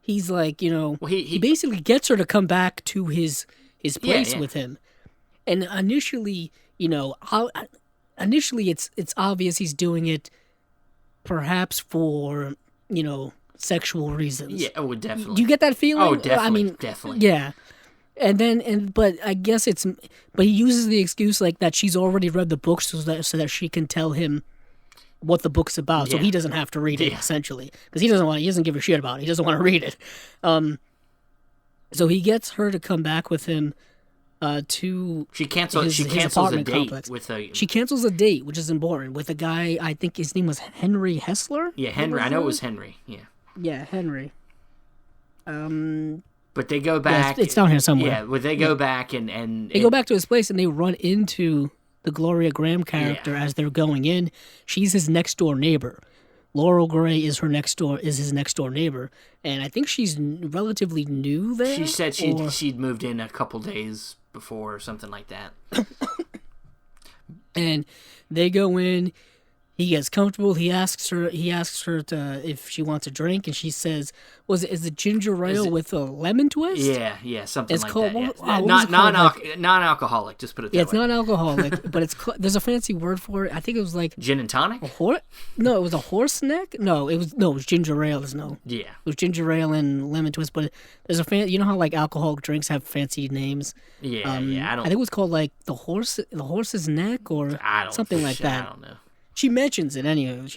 He's like, he basically gets her to come back to his place with him. And initially, it's obvious he's doing it perhaps for, sexual reasons. Yeah, definitely. Do you get that feeling? Oh, definitely. Definitely. Yeah. But I guess but he uses the excuse like that she's already read the book so that she can tell him what the book's about, so he doesn't have to read it, essentially, because he doesn't give a shit about it. He doesn't want to read it. So he gets her to come back with him to she cancels a date complex. She cancels a date, which is important, with a guy. I think his name was Henry Hessler. Yeah, Henry. I know it was Henry. Yeah, Henry. But they go back. Yeah, it's down here somewhere. Yeah, but they go back and they go back to his place and they run into the Gloria Graham character as they're going in. She's his next door neighbor, Laurel Gray is his next door neighbor, and I think she's relatively new there. She said she'd moved in a couple days before or something like that. And they go in. He gets comfortable. He asks her if she wants a drink, and she says, is it ginger ale with a lemon twist? Yeah, something like that. Yeah. Non-alcoholic, just put it that way. Yeah, it's non-alcoholic, but there's a fancy word for it. I think it was like gin and tonic? No, it was a horse neck? No, it was ginger ale. Yeah. It was ginger ale and lemon twist, but there's you know how like alcoholic drinks have fancy names? Yeah, I think it was called like the horse's neck or something like that. I don't know. She mentions it anyway.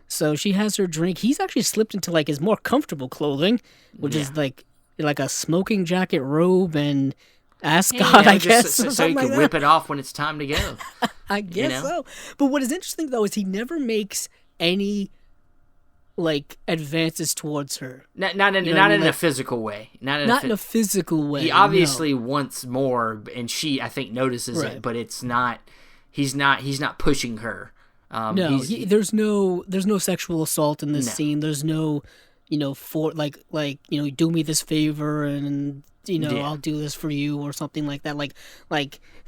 So she has her drink. He's actually slipped into like his more comfortable clothing, which is like a smoking jacket, robe, and ascot, I guess. So you can whip it off when it's time to go. I guess so. But what is interesting though is he never makes any like advances towards her. Not in a physical way. Not in a physical way. He obviously wants more, and she I think notices it, but it's not. He's not pushing her. There's no sexual assault in this scene. There's no, do me this favor and I'll do this for you or something like that. Like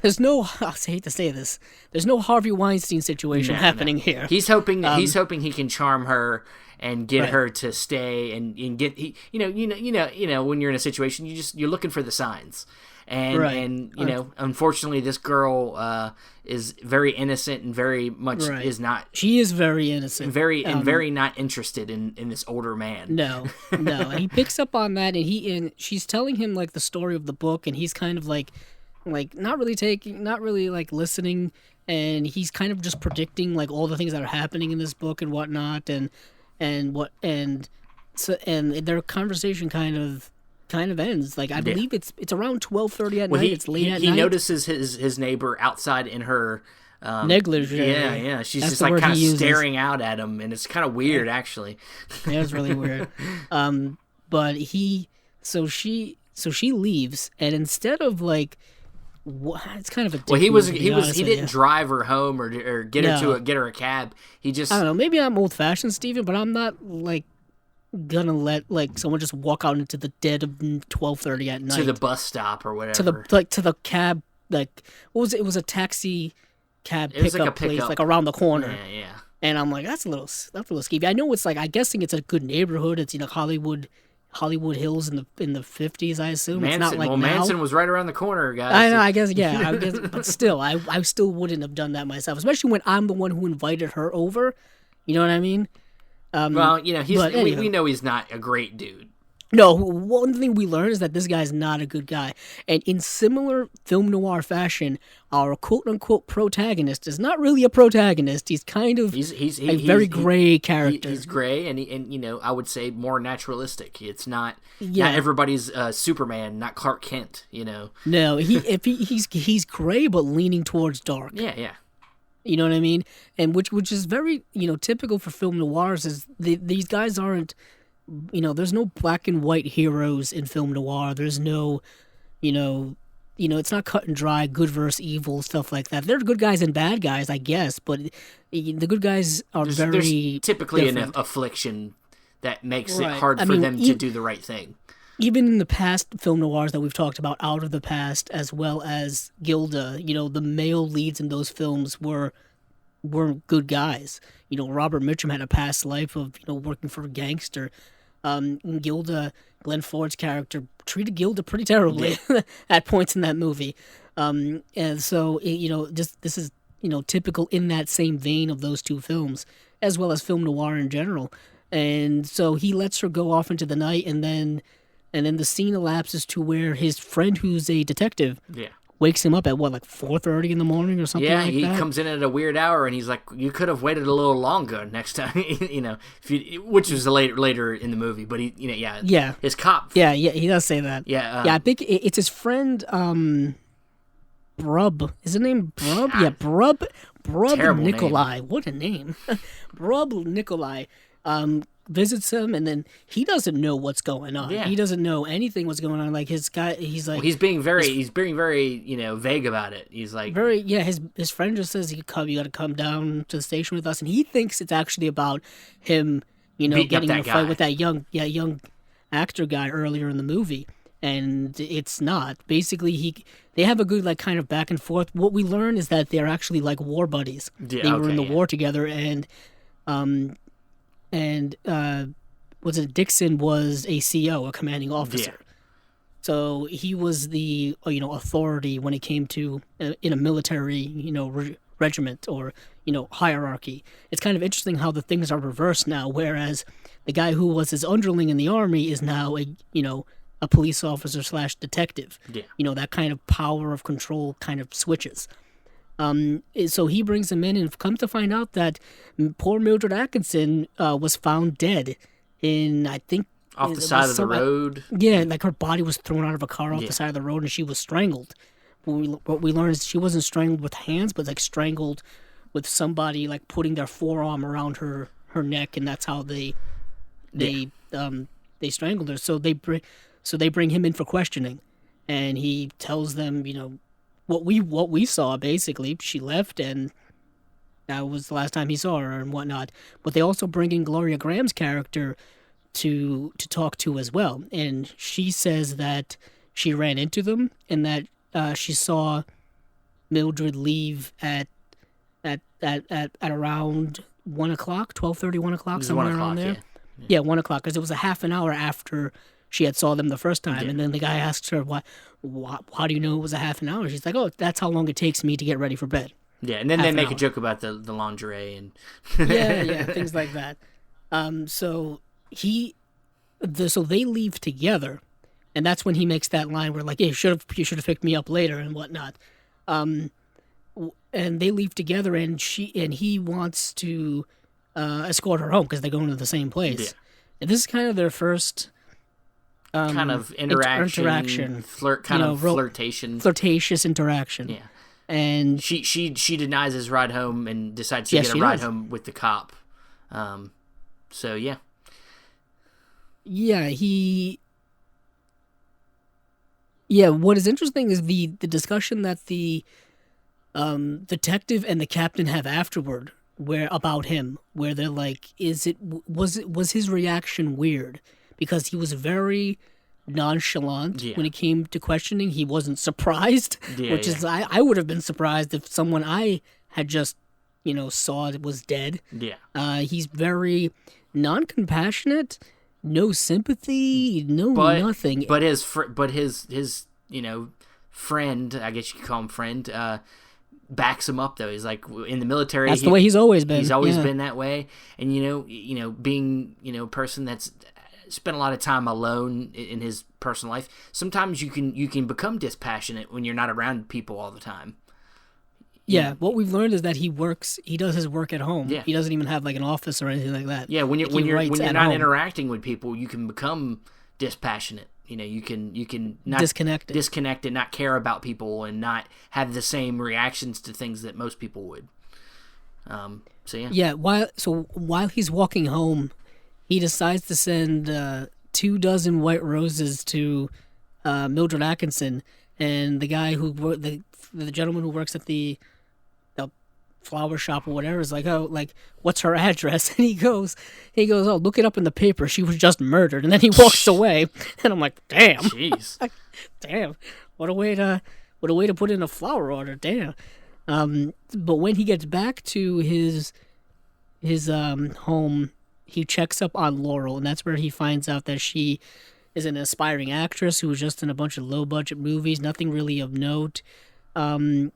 there's no. I hate to say this. There's no Harvey Weinstein situation happening here. He's hoping he can charm her and get her to stay and get when you're in a situation you're looking for the signs. And unfortunately, this girl is very innocent and very much is not. She is very innocent, very not interested in this older man. No. And he picks up on that, and she's telling him like the story of the book, and he's kind of like not really like listening, and he's kind of just predicting like all the things that are happening in this book and whatnot, and their conversation kind of ends. Like I believe it's around 12:30 at night. It's late at night. He notices his neighbor outside in her negligee. Yeah. She's just like kind of staring out at him, and it's kind of weird actually. Yeah, it's really weird. But she leaves, and instead of like, it's kind of a he didn't drive her home or get her a cab. He just, I don't know. Maybe I'm old fashioned, Steven, but I'm not like gonna let like someone just walk out into the dead of 12:30 at night to the bus stop or whatever, to the cab, like what was it? It was a taxi cab pickup place like around the corner. Yeah. And I'm like, that's a little skeevy. I know it's like, I'm guessing it's a good neighborhood. It's Hollywood Hills in the 50s, I assume. Manson, it's not like Manson was right around the corner, guys. I know, I guess, but still, I still wouldn't have done that myself, especially when I'm the one who invited her over. You know what I mean? Well, we know he's not a great dude. No, one thing we learn is that this guy's not a good guy. And in similar film noir fashion, our quote-unquote protagonist is not really a protagonist. He's kind of a very gray character. He's gray, and I would say more naturalistic. It's not everybody's Superman, not Clark Kent, No, he's gray, but leaning towards dark. Yeah. You know what I mean? And which is very, typical for film noirs is these guys aren't, there's no black and white heroes in film noir. There's no, it's not cut and dry, good versus evil, stuff like that. There are good guys and bad guys, I guess, but the good guys are there's typically different. An affliction that makes it hard for them to do the right thing. Even in the past film noirs that we've talked about, Out of the Past, as well as Gilda, the male leads in those films were good guys. Robert Mitchum had a past life of, working for a gangster. Gilda, Glenn Ford's character, treated Gilda pretty terribly at points in that movie. And so, this is, typical in that same vein of those two films, as well as film noir in general. And so he lets her go off into the night, and then the scene elapses to where his friend, who's a detective, wakes him up at 4:30 in the morning or something like that. Yeah, he comes in at a weird hour, and he's like, "You could have waited a little longer next time," which was later in the movie. But his cop. Yeah, he does say that. Yeah, I think it's his friend, Brub. Is his name Brub? Yeah, Brub Terrible Nikolai. Name. What a name, Brub Nikolai. visits him, and then he doesn't know what's going on. Yeah. He doesn't know anything what's going on. Like he's like, well, he's being very vague about it. He's like his friend just says, you got to come down to the station with us, and he thinks it's actually about him, getting in a fight with that young actor guy earlier in the movie. And it's not. Basically, they have a good like kind of back and forth. What we learn is that they're actually like war buddies. Yeah, they were in the war together, and was it Dixon was a CO, a commanding officer. Yeah. So he was the authority when it came to in a military regiment or hierarchy. It's kind of interesting how the things are reversed now. Whereas the guy who was his underling in the army is now a police officer / detective. Yeah. That kind of power of control kind of switches. So he brings him in and comes to find out that poor Mildred Atkinson was found dead in, I think... Off the side of the road? Yeah, like her body was thrown out of a car off the side of the road and she was strangled. What we learned is she wasn't strangled with hands, but like strangled with somebody like putting their forearm around her neck, and that's how they strangled her. So they bring him in for questioning, and he tells them, what we saw. Basically, she left, and that was the last time he saw her and whatnot. But they also bring in Gloria Graham's character to talk to as well, and she says that she ran into them and that she saw Mildred leave at around 1 o'clock, 12:30, 1 o'clock, somewhere around there. Yeah, 1 o'clock, because it was a half an hour after she had saw them the first time. Yeah. And then the guy asks her, how do you know it was a half an hour? She's like, oh, that's how long it takes me to get ready for bed. Yeah, and then they make a joke about the lingerie and yeah, things like that. So they leave together, and that's when he makes that line where like, hey, you should have picked me up later and whatnot. And they leave together, and he wants to escort her home because they're going to the same place. Yeah. And this is kind of their first kind of interaction, flirtatious interaction. Yeah, and she denies his ride home and decides to get a ride home with the cop. So yeah. What is interesting is the discussion that the detective and the captain have afterward, about him, where they're like, was his reaction weird? Because he was very nonchalant when it came to questioning. He wasn't surprised, is I would have been surprised if someone I had just saw it was dead. Yeah. He's very non-compassionate, no sympathy, nothing. But his friend, I guess you could call him friend, backs him up though. He's like, in the military, that's the way he's always been. He's always been that way. And being a person that's spent a lot of time alone in his personal life, sometimes you can become dispassionate when you're not around people all the time. Yeah, what we've learned is that he does his work at home. Yeah. He doesn't even have like an office or anything like that. Yeah, when you're not interacting with people, you can become dispassionate. You can not disconnect and not care about people and not have the same reactions to things that most people would. So yeah. Yeah, while he's walking home, he decides to send 24 white roses to Mildred Atkinson, and the guy the gentleman who works at the flower shop or whatever is like, oh, like, what's her address? And he goes, oh, look it up in the paper. She was just murdered. And then he walks away, and I'm like, damn, jeez, damn, what a way to put in a flower order, damn. But when he gets back to his home, he checks up on Laurel, and that's where he finds out that she is an aspiring actress who was just in a bunch of low budget movies, nothing really of note, and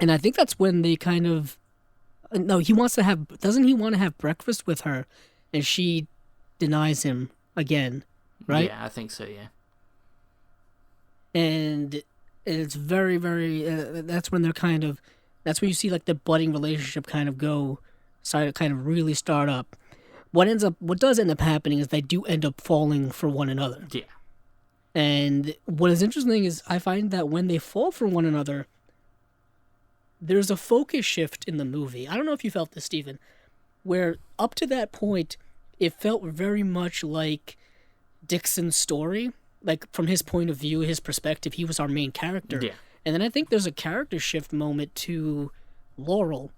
I think that's when they kind of, doesn't he want to have breakfast with her, and she denies him again, right? Yeah, I think so, yeah. And it's very, very, that's when that's when you see like the budding relationship kind of really start up. What does end up happening is they do end up falling for one another. Yeah. And what is interesting is I find that when they fall for one another, there's a focus shift in the movie. I don't know if you felt this, Stephen, where up to that point, it felt very much like Dixon's story. Like, from his point of view, his perspective, he was our main character. Yeah. And then I think there's a character shift moment to Laurel,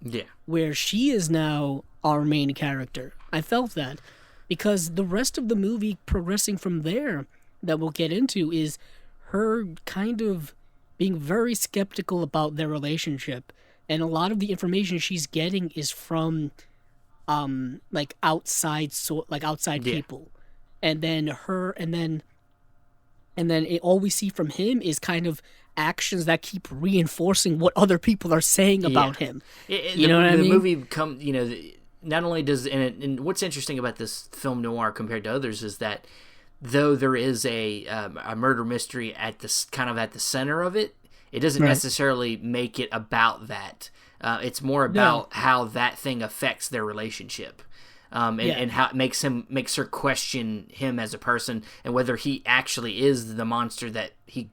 where she is now our main character. I felt that. Because the rest of the movie progressing from there, that we'll get into, is her kind of being very skeptical about their relationship. And a lot of the information she's getting is from outside people. And then all we see from him is kind of actions that keep reinforcing what other people are saying about him. You know what I mean? The movie not only does, and what's interesting about this film noir compared to others is that though there is a murder mystery at the center of it, it doesn't necessarily make it about that. It's more about how that thing affects their relationship. And how it makes her question him as a person, and whether he actually is the monster that he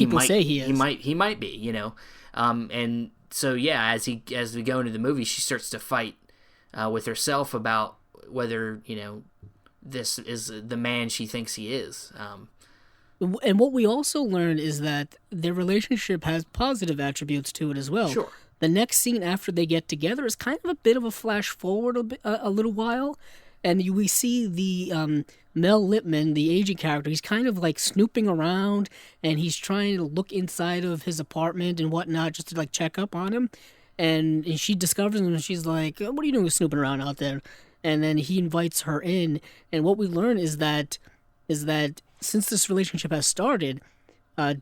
might be, you know. And so as we go into the movie, she starts to fight with herself about whether, you know, this is the man she thinks he is. And what we also learn is that their relationship has positive attributes to it as well. Sure. The next scene after they get together is kind of a bit of a flash forward a little while, and we see the Mel Lipman, the agent character. He's kind of like snooping around, and he's trying to look inside of his apartment and whatnot just to like check up on him. And she discovers him, and she's like, "What are you doing snooping around out there?" And then he invites her in, and what we learn is that since this relationship has started,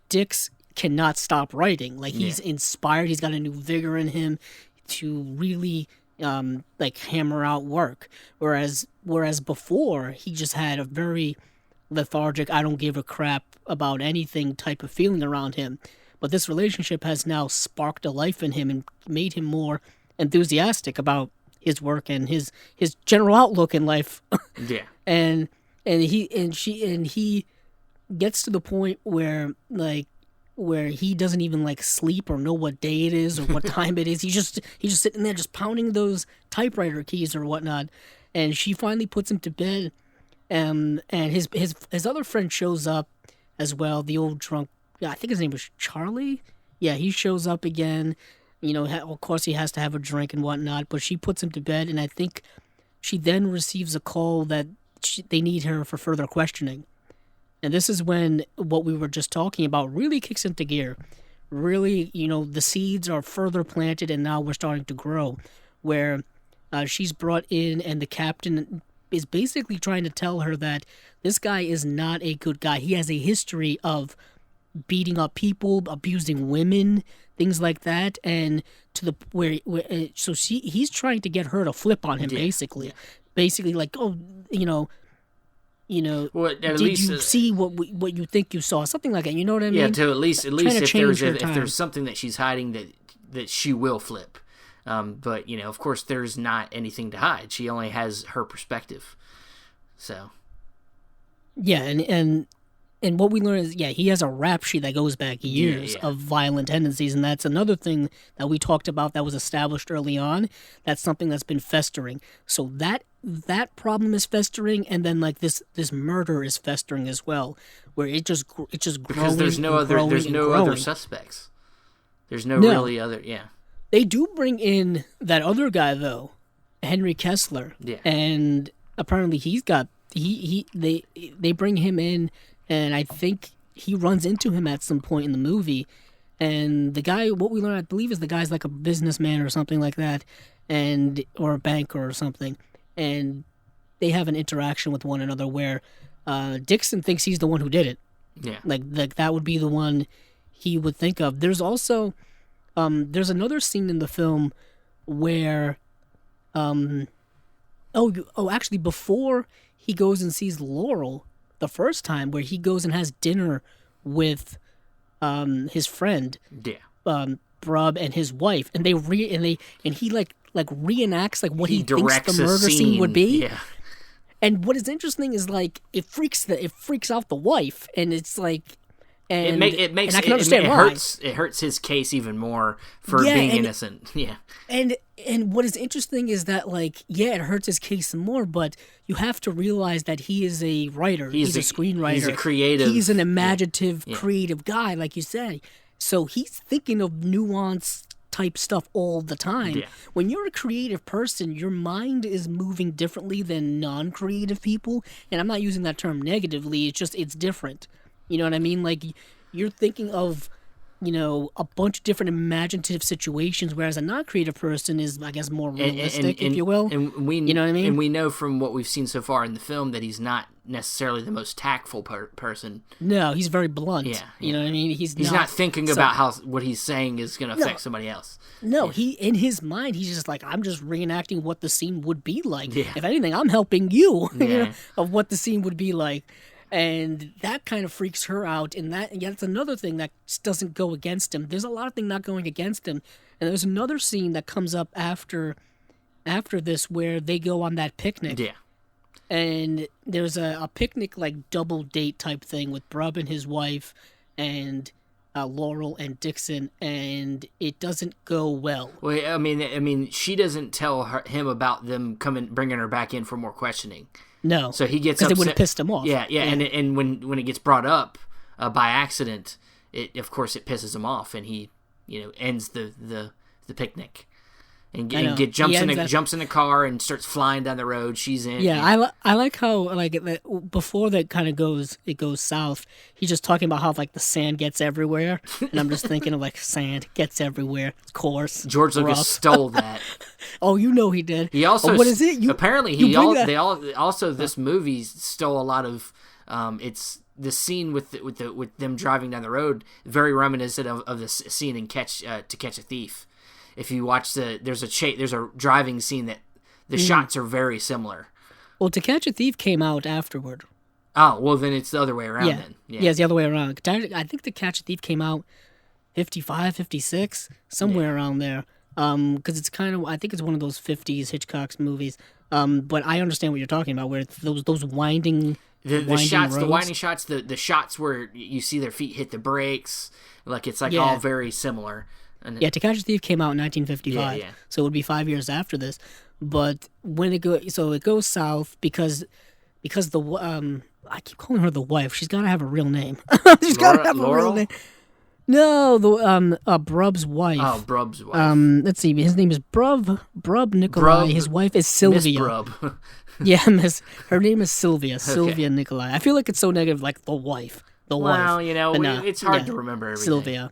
Dix cannot stop writing. Like, he's inspired. He's got a new vigor in him to really hammer out work. Whereas before, he just had a very lethargic, I don't give a crap about anything type of feeling around him. But this relationship has now sparked a life in him and made him more enthusiastic about his work and his general outlook in life. Yeah. and he gets to the point where he doesn't even sleep or know what day it is or what time it is. He's just sitting there just pounding those typewriter keys or whatnot. And she finally puts him to bed. And his other friend shows up as well, the old drunk. I think his name was Charlie. Yeah, he shows up again. You know, of course he has to have a drink and whatnot, but she puts him to bed, and I think she then receives a call that they need her for further questioning. And this is when what we were just talking about really kicks into gear. Really, you know, the seeds are further planted, and now we're starting to grow, where she's brought in, and the captain is basically trying to tell her that this guy is not a good guy. He has a history of beating up people, abusing women, things like that, and to the he's trying to get her to flip on him, basically like, oh, you know, well, did you see what you think you saw, something like that, you know what I mean? Yeah, to at least if there's something that she's hiding that she will flip, but you know, of course, there's not anything to hide. She only has her perspective, so yeah, and what we learn is, he has a rap sheet that goes back years of violent tendencies, and that's another thing that we talked about that was established early on. That's something that's been festering. So that problem is festering, and then this murder is festering as well, where it just growing because there's no other suspects. There's no really other They do bring in that other guy though, Henry Kessler, and apparently they bring him in. And I think he runs into him at some point in the movie. And the guy, what we learn, I believe, is the guy's like a businessman or something like that, or a banker or something. And they have an interaction with one another where Dixon thinks he's the one who did it. Yeah. Like that would be the one he would think of. There's also, there's another scene in the film where, actually, before he goes and sees Laurel the first time, where he goes and has dinner with his friend Brub and his wife, and he reenacts what he thinks the murder scene would be. Yeah. And what is interesting is it freaks out the wife, and it's like, And it makes and I can understand why. It hurts his case even more for being innocent. Yeah. And what is interesting is that, like, it hurts his case more, but you have to realize that he is a writer. He's a screenwriter. He's a creative. He's an imaginative, creative guy, like you say. So he's thinking of nuanced type stuff all the time. Yeah. When you're a creative person, your mind is moving differently than non-creative people. And I'm not using that term negatively. It's just, it's different. You know what I mean? Like, you're thinking of, a bunch of different imaginative situations, whereas a non-creative person is, I guess, more realistic, if you will. You know what I mean? And we know from what we've seen so far in the film that he's not necessarily the most tactful person. No, he's very blunt. Yeah. You know what I mean? He's not thinking about how what he's saying is going to affect somebody else. No, he in his mind, he's just like, I'm just reenacting what the scene would be like. Yeah. If anything, I'm helping you, of what the scene would be like. And that kind of freaks her out, and that's another thing that doesn't go against him. There's a lot of things not going against him, and there's another scene that comes up after this where they go on that picnic. Yeah. And there's a picnic, like, double date type thing with Brub and his wife and Laurel and Dixon, and it doesn't go well. Well, I mean, she doesn't tell him about them bringing her back in for more questioning. No, so he gets upset. Because it would have pissed him off. Yeah. And when it gets brought up by accident, it pisses him off, and he ends the picnic, and jumps in a car and starts flying down the road. She's in. Yeah, I like how, like, before that kind of goes south. He's just talking about how, like, the sand gets everywhere, and I'm just thinking of, like, sand gets everywhere. Of course, George Lucas stole that. Oh, he did. He also what is it? Apparently, this movie stole a lot of. It's the scene with them driving down the road, very reminiscent of the scene in To Catch a Thief. If you watch there's a driving scene that the shots are very similar. Well, To Catch a Thief came out afterward. Oh, well, then it's the other way around then. Yeah, it's the other way around. I think To Catch a Thief came out 55, 56, somewhere around there. Because it's kind of, I think it's one of those 50s Hitchcock's movies. But I understand what you're talking about, where it's those winding the shots, roads. The winding shots, the shots where you see their feet hit the brakes, like it's like all very similar. And To Catch a Thief came out in 1955, so it would be 5 years after this. But when it goes south because the I keep calling her the wife. She's got to have a real name. She's got to have a real name. No, Brub's wife. Oh, Brub's wife. Let's see. His name is Brub Nikolai. His wife is Sylvia. Miss Brub. Yeah, her name is Sylvia. Okay. Sylvia Nikolai. I feel like it's so negative, like the wife. Well, it's hard to remember everything. Sylvia.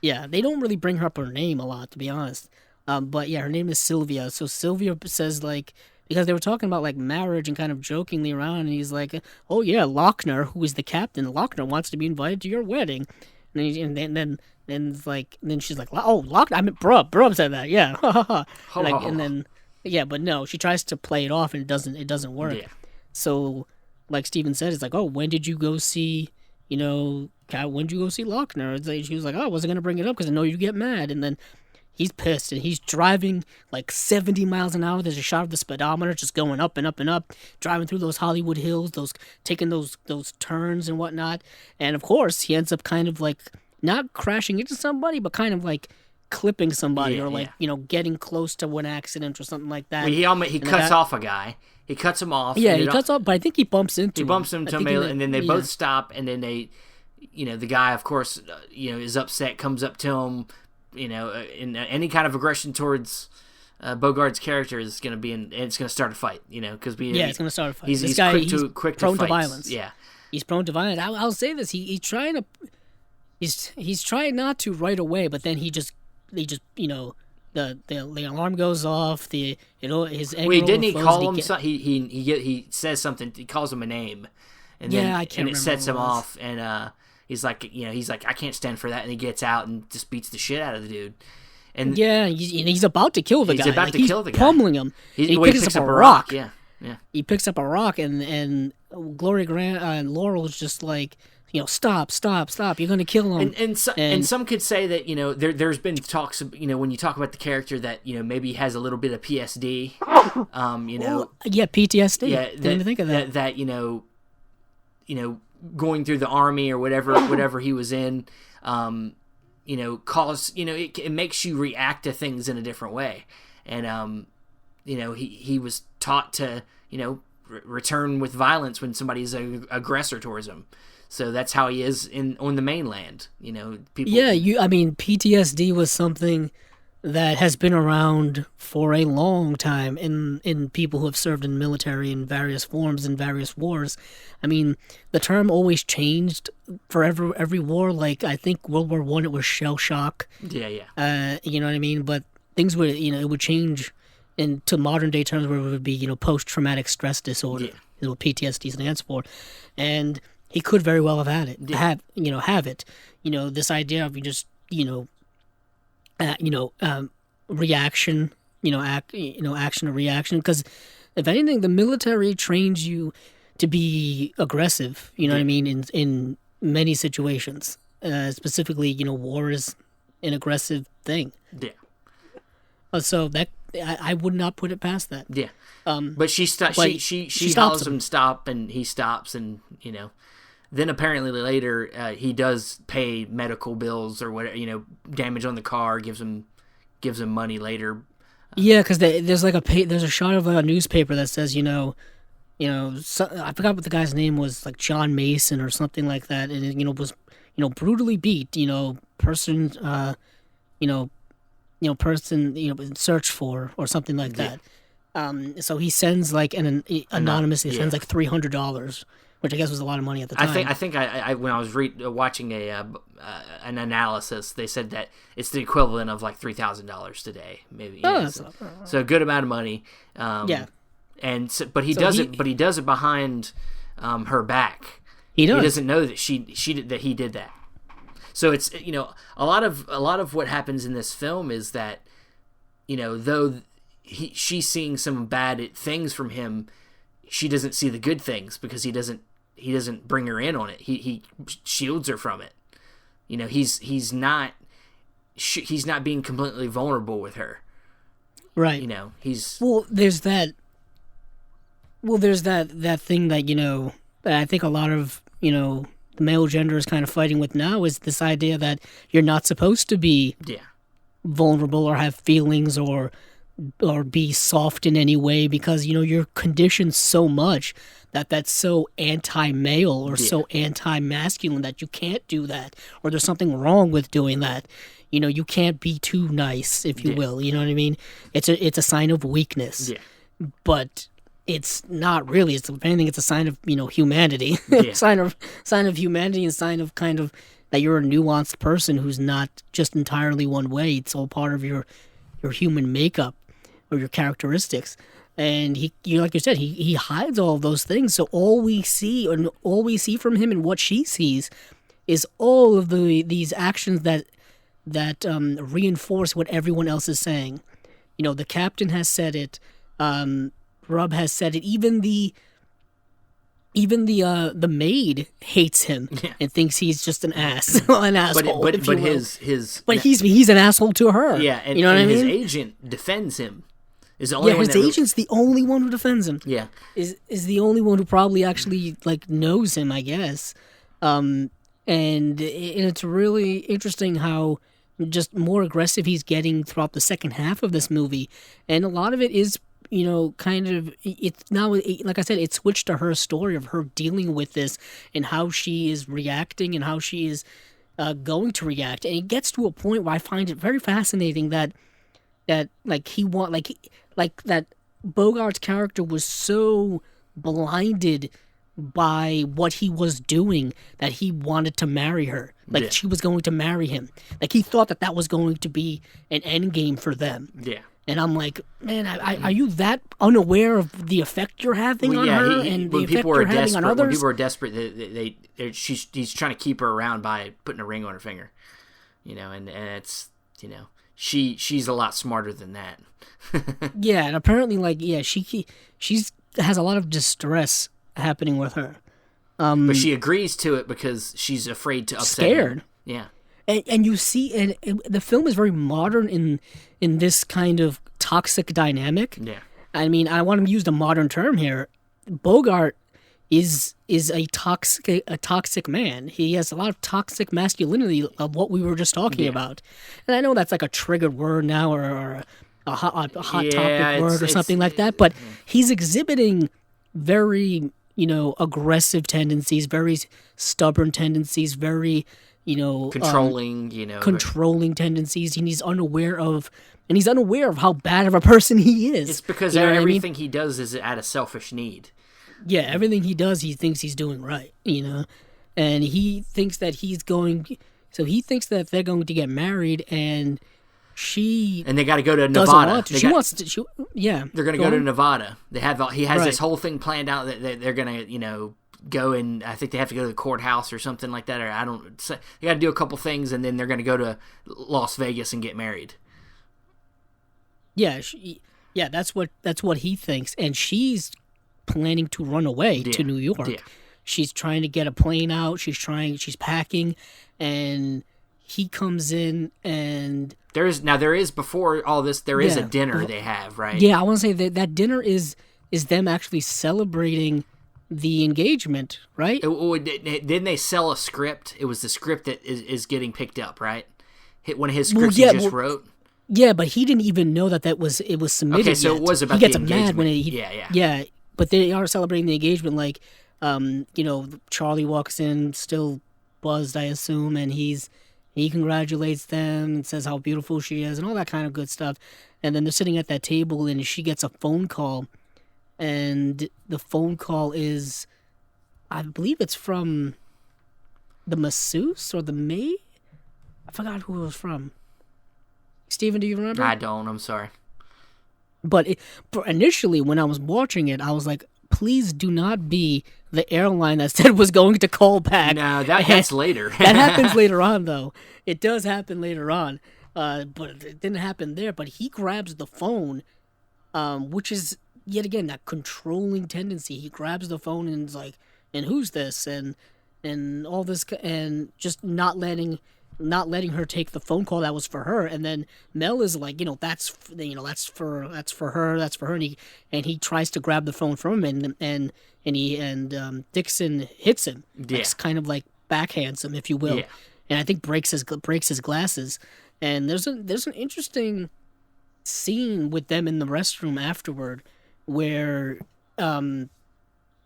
Yeah, they don't really bring her up her name a lot, to be honest. But yeah, her name is Sylvia. So Sylvia says, like, because they were talking about, like, marriage and kind of jokingly around, and he's like, oh yeah, Lochner, who is the captain, Lochner wants to be invited to your wedding. And then she's like, oh, Lochner, I mean, Brub said that, yeah. And then, but no, she tries to play it off, and it doesn't work. Yeah. So, like Steven said, it's like, oh, when did you go see, when did you go see Lochner? She was like, oh, I wasn't going to bring it up because I know you get mad. And then he's pissed, and he's driving like 70 miles an hour. There's a shot of the speedometer just going up and up and up, driving through those Hollywood hills, taking those turns and whatnot. And of course, he ends up kind of like not crashing into somebody, but kind of like clipping somebody or like, getting close to an accident or something like that. Well, he cuts off a guy. He cuts him off. Yeah, he cuts off, but I think he bumps into him. He bumps into him, and then they both stop, and then they... the guy, of course, is upset, comes up to him, in any kind of aggression towards Bogart's character is going to be it's going to start a fight, because it's going to start a fight. He's quick prone to violence. Yeah, he's prone to violence. I'll say this: he's trying not to right away, but then he just the alarm goes off. His anger didn't he call him? He says something. He calls him a name, and then I can't and it sets him off, and he's like, I can't stand for that, and he gets out and just beats the shit out of the dude. And he's about to kill the guy. He's about to kill the guy. Pummeling him. He picks up a rock. Yeah. He picks up a rock, and Gloria Grant and Laurel is just like, stop, you're going to kill him. And some could say that, there's been talks, when you talk about the character that, maybe he has a little bit of PSD, PTSD. Yeah, didn't even think of that. That going through the army or whatever he was in, it makes you react to things in a different way. And, he was taught to, return with violence when somebody's an aggressor towards him. So that's how he is on the mainland. People. Yeah, PTSD was something that has been around for a long time in people who have served in military in various forms in various wars. I mean, the term always changed for every war. Like, I think World War I, it was shell shock. Yeah. You know what I mean? But things would, it would change into modern day terms where it would be, post-traumatic stress disorder is what PTSD stands for. And he could very well have had it, have it. This idea of reaction, action or reaction. Because if anything, the military trains you to be aggressive. You know what I mean? In many situations, specifically, war is an aggressive thing. Yeah. So that I would not put it past that. Yeah. But she hollers him stop, and he stops, and Then apparently later he does pay medical bills or whatever, damage on the car, gives him money later. Yeah, because there's a shot of a newspaper that says I forgot what the guy's name was, like John Mason or something like that, and it was brutally beat, person person search for or something like that. So he sends like anonymously sends like $300. Which I guess was a lot of money at the time. I think when I was watching an analysis, they said that it's the equivalent of like $3,000 today, maybe. So a good amount of money. And but he does it behind her back. He does. He doesn't know that that he did that. So it's a lot of what happens in this film is that though she's seeing some bad things from him, she doesn't see the good things because he doesn't bring her in on it. He shields her from it. He's not being completely vulnerable with her. Right. There's that thing that that I think a lot of the male gender is kind of fighting with now, is this idea that you're not supposed to be vulnerable or have feelings or be soft in any way because you're conditioned so much that's so anti-male or so anti-masculine that you can't do that, or there's something wrong with doing that. You can't be too nice, if you will. You know what I mean? It's a sign of weakness. But it's not really. If anything, it's a sign of humanity. sign of humanity, and sign of kind of that you're a nuanced person who's not just entirely one way. It's all part of your human makeup or your characteristics. And he, like you said, he hides all of those things. So all we see from him and what she sees is all of these actions that reinforce what everyone else is saying. The captain has said it. Rub has said it. Even the maid hates him and thinks he's just an ass, an asshole. But he's an asshole to her. Yeah, and, you know what I mean? His agent defends him. His agent's the only one who defends him. Yeah, is the only one who probably actually knows him, I guess. And it's really interesting how just more aggressive he's getting throughout the second half of this movie, and a lot of it is kind of, it's now, like I said, it switched to her story of her dealing with this and how she is reacting and how she is going to react. And it gets to a point where I find it very fascinating that Bogart's character was so blinded by what he was doing that he wanted to marry her. She was going to marry him. He thought that was going to be an end game for them. Yeah. And I'm like, man, are you that unaware of the effect you're having on her and the effect you're having on others? When people are desperate, he's trying to keep her around by putting a ring on her finger. And it's, she's a lot smarter than that. Yeah, and apparently, she has a lot of distress happening with her. But she agrees to it because she's afraid to upset scared. him. Yeah. And you see, and the film is very modern in this kind of toxic dynamic. Yeah. I mean, I want to use the modern term here. Bogart is a toxic man. He has a lot of toxic masculinity of what we were just talking about. And I know that's like a triggered word now, or a hot topic word or something like that, but he's exhibiting very, aggressive tendencies, very stubborn tendencies, very, controlling tendencies, and he's unaware of how bad of a person he is. It's because everything he does is out of selfish need. Yeah, everything he does, he thinks he's doing right, and he thinks that he thinks that they're going to get married, and they got to go to Nevada. She wants to. They're going to go to Nevada. He has this whole thing planned out that they're going to, go, and I think they have to go to the courthouse or something like that. Or they got to do a couple things, and then they're going to go to Las Vegas and get married. Yeah, that's what he thinks, and she's planning to run away to New York. Yeah. She's trying to get a plane out. She's packing, and he comes in, and there is before all this there is a dinner they have, right? Yeah, I want to say that dinner is them actually celebrating the engagement, right? Didn't they sell a script? It was the script that is getting picked up, right? One of his scripts he just wrote. Yeah, but he didn't even know that it was submitted. Okay, so yet. It was about he gets the engagement. Mad when yeah. But they are celebrating the engagement, like, Charlie walks in, still buzzed, I assume, and he congratulates them and says how beautiful she is and all that kind of good stuff. And then they're sitting at that table, and she gets a phone call, and the phone call is, I believe it's from the masseuse or the maid. I forgot who it was from. Steven, do you remember? I don't. I'm sorry. But initially, when I was watching it, I was like, please do not be the airline that said was going to call back. No, that's later. That happens later on, though. It does happen later on. But it didn't happen there. But he grabs the phone, which is, yet again, that controlling tendency. He grabs the phone and is like, and who's this? And all this, and just not letting her take the phone call that was for her. And then Mel is like, that's for her, and he tries to grab the phone from him, and Dixon hits him. Yeah. It's kind of like backhands him, if you will. Yeah. And I think breaks his glasses. And there's an interesting scene with them in the restroom afterward where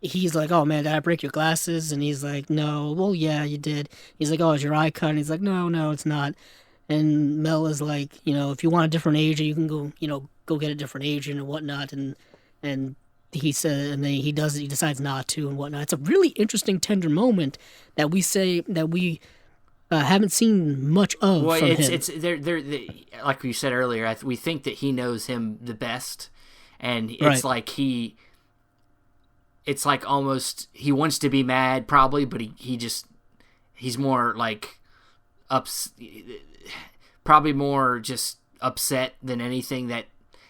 he's like, oh man, did I break your glasses? And he's like, no. Well, yeah, you did. He's like, oh, is your eye cut? And he's like, no, it's not. And Mel is like, if you want a different agent, you can go get a different agent and whatnot. And he said, and then he decides not to and whatnot. It's a really interesting, tender moment that we haven't seen much of from him. It's like you said earlier, we think that he knows him the best, and it's like it's like almost he wants to be mad probably, but he's more like probably more just upset than anything. That,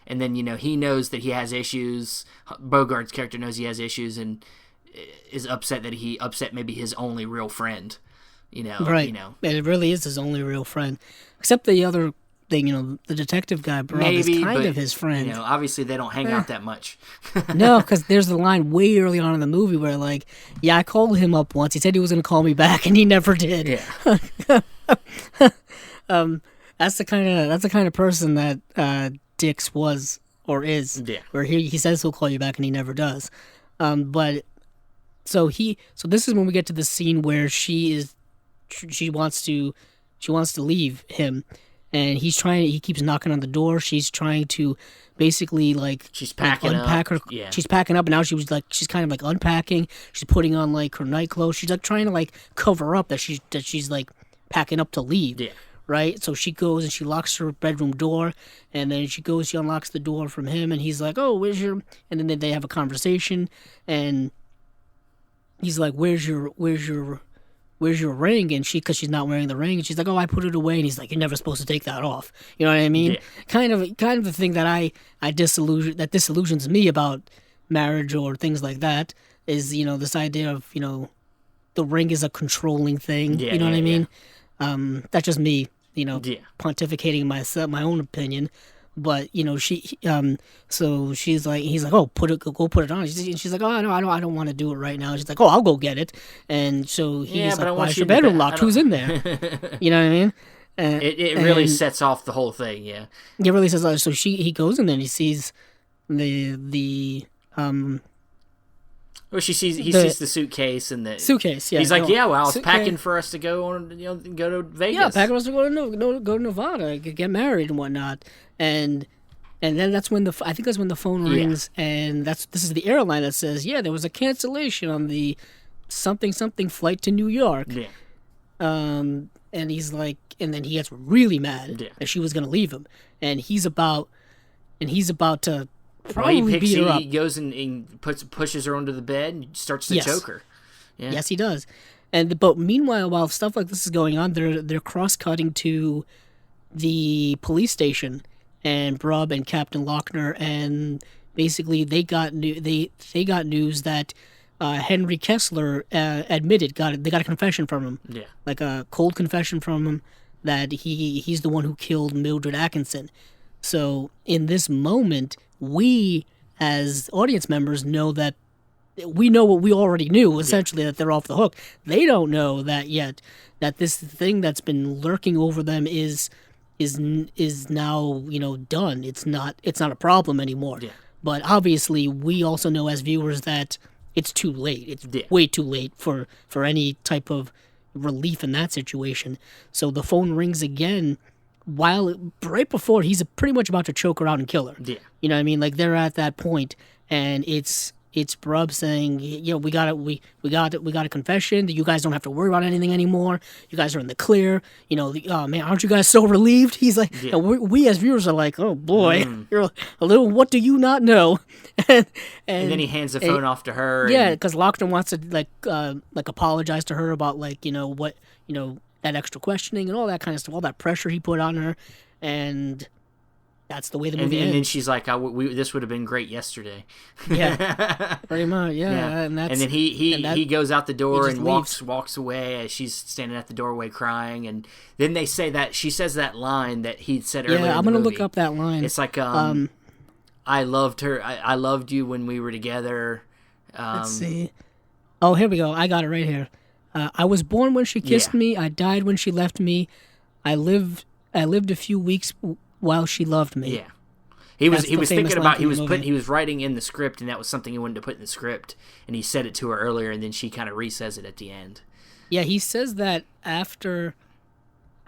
and then he knows that he has issues. Bogart's character knows he has issues and is upset that he upset maybe his only real friend. And it really is his only real friend, except the other thing, the detective guy, Rob, is kind of his friend. Obviously they don't hang out that much. No, because there's the line way early on in the movie where, like, yeah, I called him up once. He said he was going to call me back, and he never did. Yeah. That's the kind of person that Dix was or is. Yeah. Where he says he'll call you back, and he never does. But so this is when we get to the scene where she wants to leave him. And he keeps knocking on the door. She's trying to basically, like, she's packing unpack up. Yeah. She's packing up, and now she's kind of like unpacking. She's putting on, like, her night clothes. She's like trying to, like, cover up that she's like packing up to leave. Yeah. Right? So she goes and she locks her bedroom door, and then she unlocks the door from him, and he's like, "Oh, where's your?" And then they have a conversation, and he's like, "Where's your ring?" And because she's not wearing the ring, and she's like, "Oh, I put it away." And he's like, "You're never supposed to take that off." You know what I mean? Yeah. Kind of the thing that disillusions me about marriage or things like that is, this idea of, the ring is a controlling thing. Yeah, you know what I mean? Yeah. That's just me, pontificating my own opinion. But so she's like, he's like, oh, go put it on. She's like, oh no, I don't want to do it right now. She's like, oh, I'll go get it. And so he's like, why is your bedroom locked? Who's in there? You know what I mean? It really sets off the whole thing. Yeah. It really says. So he goes in there and he sees the Well, he sees the suitcase and the suitcase. Yeah, he's like, yeah, well, I was packing for us to go to Vegas. Yeah, packing for us to go to Nevada, get married and whatnot, and then that's when I think that's when the phone rings, and this is the airline that says, yeah, there was a cancellation on the something flight to New York. Yeah. And he's like, and then he gets really mad that she was gonna leave him, and he's about to. Probably beat her up. He goes and pushes her under the bed and starts to choke her. Yeah. Yes, he does. But meanwhile, while stuff like this is going on, they're cross-cutting to the police station, and Brub and Captain Lochner, and basically they got news that Henry Kessler admitted they got a confession from him. Yeah. Like a cold confession from him that he's the one who killed Mildred Atkinson. So in this moment, we, as audience members, know that we know what we already knew, essentially, that they're off the hook. They don't know that yet, that this thing that's been lurking over them is now, done. It's not a problem anymore. Yeah. But obviously, we also know as viewers that it's too late. It's way too late for any type of relief in that situation. So the phone rings again, right before he's pretty much about to choke her out and kill her. Yeah. You know what I mean? Like, they're at that point, and it's Brub saying, we got a confession. You guys don't have to worry about anything anymore. You guys are in the clear. Oh man, aren't you guys so relieved? He's like, and we as viewers are like, oh boy, you're a little, what do you not know? and then he hands the phone off to her. Yeah, because Lochner wants to like apologize to her about that extra questioning and all that kind of stuff, all that pressure he put on her, and that's the way the movie ends. And then she's like, this would have been great yesterday. Yeah, pretty much, yeah. And then he goes out the door and walks away as she's standing at the doorway crying, and then she says that line that he said earlier in the movie. Yeah, I'm going to look up that line. It's like, I loved her, I loved you when we were together. Let's see. Oh, here we go. I got it right here. I was born when she kissed me. I died when she left me. I lived a few weeks while she loved me. Yeah, he was thinking about he was writing in the script, and that was something he wanted to put in the script, and he said it to her earlier, and then she kind of re-says it at the end. Yeah, he says that after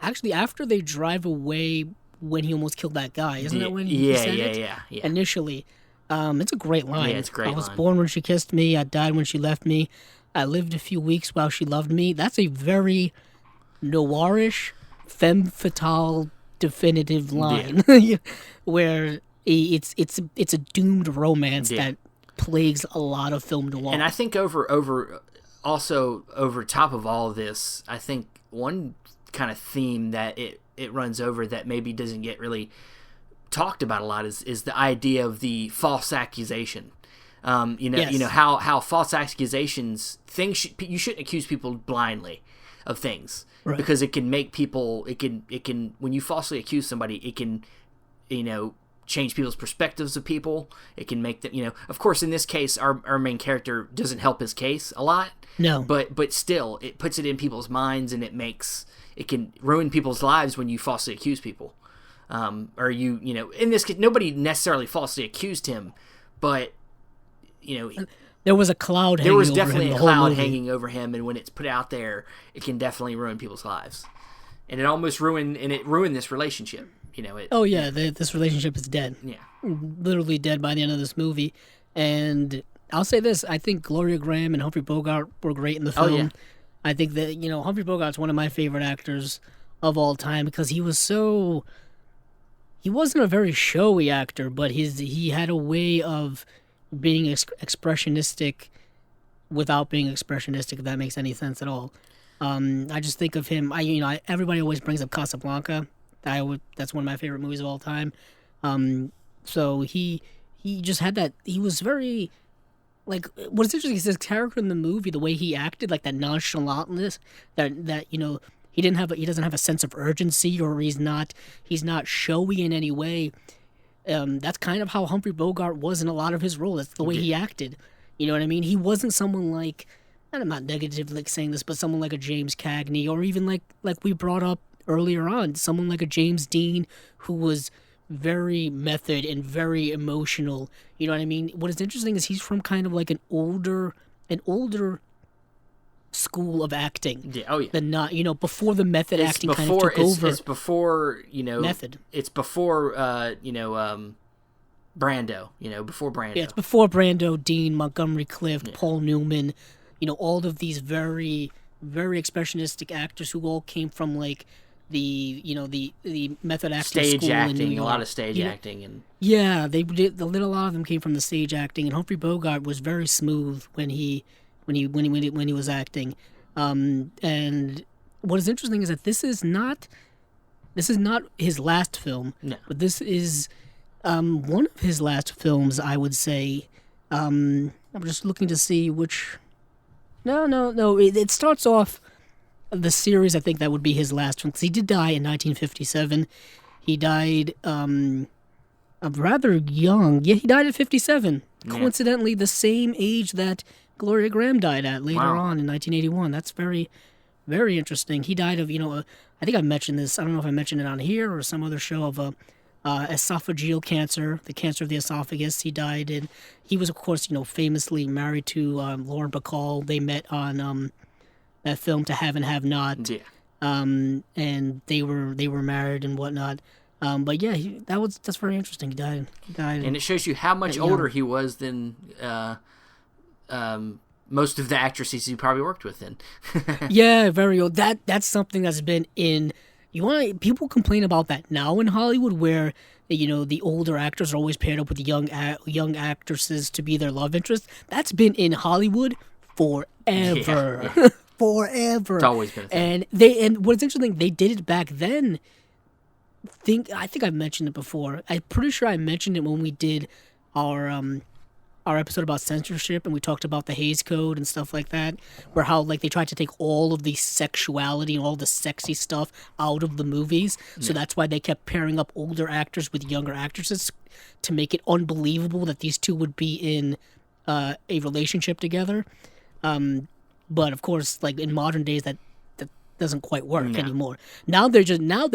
they drive away when he almost killed that guy, isn't that when he said it? Yeah. Initially, it's a great line. Yeah, it's a great line. I was born when she kissed me. I died when she left me. I lived a few weeks while she loved me. That's a very noirish, femme fatale, definitive line, where it's a doomed romance that plagues a lot of film noir. And I think over top of all of this, I think one kind of theme that it runs over that maybe doesn't get really talked about a lot is the idea of the false accusation. How false accusations, you shouldn't accuse people blindly of things, right? Because it can make people, it can when you falsely accuse somebody, it can, change people's perspectives of people. It can make them, of course, in this case, our main character doesn't help his case a lot. No. But still, it puts it in people's minds, and it can ruin people's lives when you falsely accuse people. Or in this case, nobody necessarily falsely accused him, but there was a cloud hanging over him. There was definitely a cloud hanging over him, and when it's put out there, it can definitely ruin people's lives. And it almost ruined this relationship. This relationship is dead. Yeah. Literally dead by the end of this movie. And I'll say this, I think Gloria Graham and Humphrey Bogart were great in the film. Oh, yeah. I think that, Humphrey Bogart's one of my favorite actors of all time because he wasn't a very showy actor, but he had a way of being expressionistic without being expressionistic, if that makes any sense at all. I just think of him. Everybody always brings up Casablanca. That's one of my favorite movies of all time. So he just had that. He was very like what's interesting is his character in the movie, the way he acted, like that nonchalantness that he doesn't have a sense of urgency, or he's not showy in any way. That's kind of how Humphrey Bogart was in a lot of his roles. That's the way he acted. You know what I mean? He wasn't someone like, and I'm not negatively saying this, but someone like a James Cagney, or even like we brought up earlier on, someone like a James Dean, who was very method and very emotional. You know what I mean? What is interesting is he's from kind of like an older school of acting. Yeah, oh yeah. Than not, before the method acting kind of took over. It's before, method. It's before, Brando, before Brando. Yeah, it's before Brando, Dean, Montgomery Clift, Paul Newman, all of these very, very expressionistic actors who all came from like the method acting stage school acting, in New York. a lot of stage acting, and they did. A lot of them came from the stage acting, and Humphrey Bogart was very smooth when he was acting. And what is interesting is that this is not his last film, but this is one of his last films, I would say. I'm just looking to see which. No. It starts off the series. I think that would be his last one, because he did die in 1957. He died rather young. Yeah, he died at 57. Yeah. Coincidentally, the same age that Gloria Graham died at later on in 1981. That's very, very interesting. He died of, I think I mentioned this. I don't know if I mentioned it on here or some other show, of esophageal cancer, the cancer of the esophagus. He died, and he was, of course, famously married to Lauren Bacall. They met on that film To Have and Have Not. Yeah. And they were married and whatnot. But yeah, that's very interesting. He died. And it shows you how much older he was than most of the actresses he probably worked with then. Yeah, very old. That's something that's been in. People complain about that now in Hollywood, where the older actors are always paired up with young actresses to be their love interest. That's been in Hollywood forever. Yeah. Forever. It's always been a thing. And what's interesting, they did it back then. I think I mentioned it before. I'm pretty sure I mentioned it when we did our episode about censorship, and we talked about the Hays Code and stuff like that, where how they tried to take all of the sexuality and all the sexy stuff out of the movies. So that's why they kept pairing up older actors with younger actresses to make it unbelievable that these two would be in a relationship together. But of course, in modern days, that doesn't quite work anymore. Now they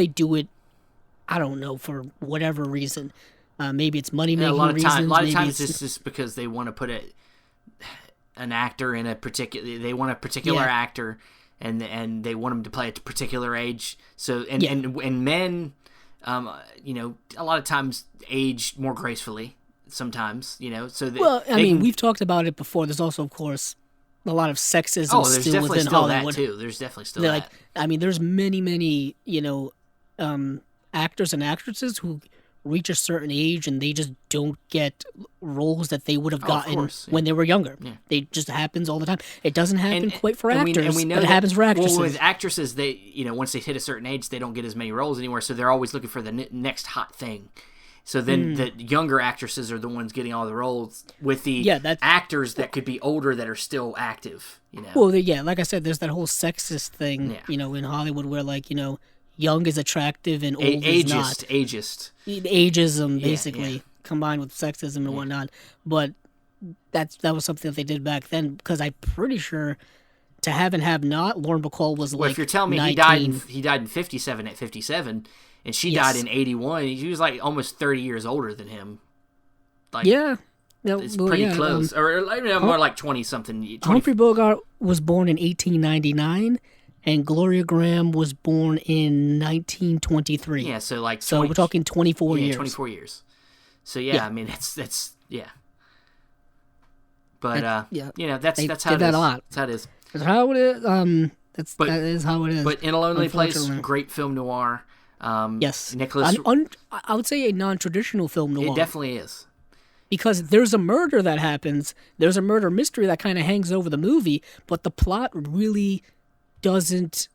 do it, I don't know, for whatever reason. Maybe it's money-making reasons. A lot of times it's just because they want to put an actor in a particular. They want a particular actor, and they want him to play at a particular age. So and men, a lot of times age more gracefully. Sometimes, So we've talked about it before. There's also, of course, a lot of sexism still within Hollywood. That too. There's definitely still that. There's many actors and actresses who reach a certain age and they just don't get roles that they would have gotten when they were younger. Yeah. It just happens all the time. It doesn't happen quite for actors, but it happens for actresses. Well, with actresses, they once they hit a certain age, they don't get as many roles anymore, so they're always looking for the next hot thing. So then the younger actresses are the ones getting all the roles with the actors that could be older that are still active. Well, like I said, there's that whole sexist thing, in Hollywood where young is attractive and old is not. Ageism, basically, combined with sexism and whatnot. But that was something that they did back then, because I'm pretty sure To Have and Have Not, Lauren Bacall was if you're telling me 19. he died in 57 at 57, and she died in 81, she was almost 30 years older than him. It's pretty close. Or more like 20-something. Humphrey Bogart was born in 1899. And Gloria Graham was born in 1923. Yeah, so so we're talking 24 years. 24 years. So I mean that's But that's how it is. That a lot. That's how it is. That's how it is. That is how it is. But In a Lonely Place, great film noir. Yes, Nicholas. I would say a non-traditional film noir. It definitely is. Because there's a murder that happens. There's a murder mystery that kind of hangs over the movie, but the plot really doesn't,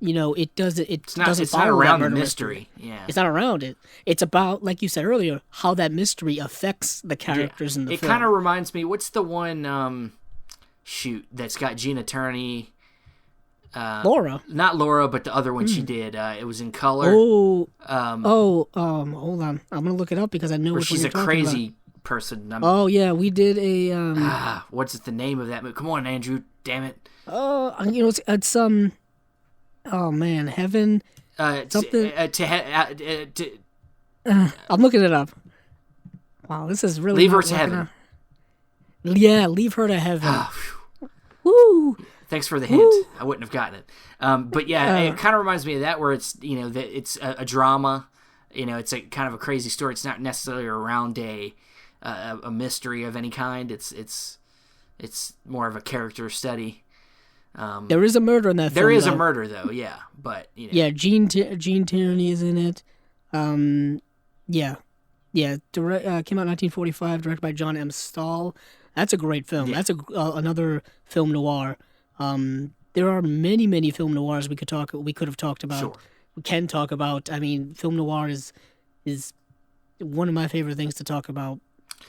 it's not around the mystery. Yeah, it's not around it. It's about, like you said earlier, how that mystery affects the characters in the film. It kind of reminds me. What's the one? That's got Gina Tierney. Laura. Not Laura, but the other one she did. It was in color. Hold on. I'm gonna look it up because I know which one she's you're a talking crazy about. person. Yeah, we did a. What's the name of that movie? Come on, Andrew. Damn it. It's Oh man, Heaven. Something. I'm looking it up. Wow, this is really. Leave Her to Heaven. Yeah, Leave Her to Heaven. Woo! Thanks for the hint. I wouldn't have gotten it. But yeah, it kind of reminds me of that, where it's that it's a drama. It's a kind of a crazy story. It's not necessarily around a mystery of any kind. It's more of a character study. There is a murder in that film. There is a murder, though, yeah. But, Yeah, Gene Tierney is in it. Yeah. Came out in 1945, directed by John M. Stahl. That's a great film. Yeah. That's another film noir. There are many, many film noirs we could have talked about. Sure. We can talk about. I mean, film noir is one of my favorite things to talk about.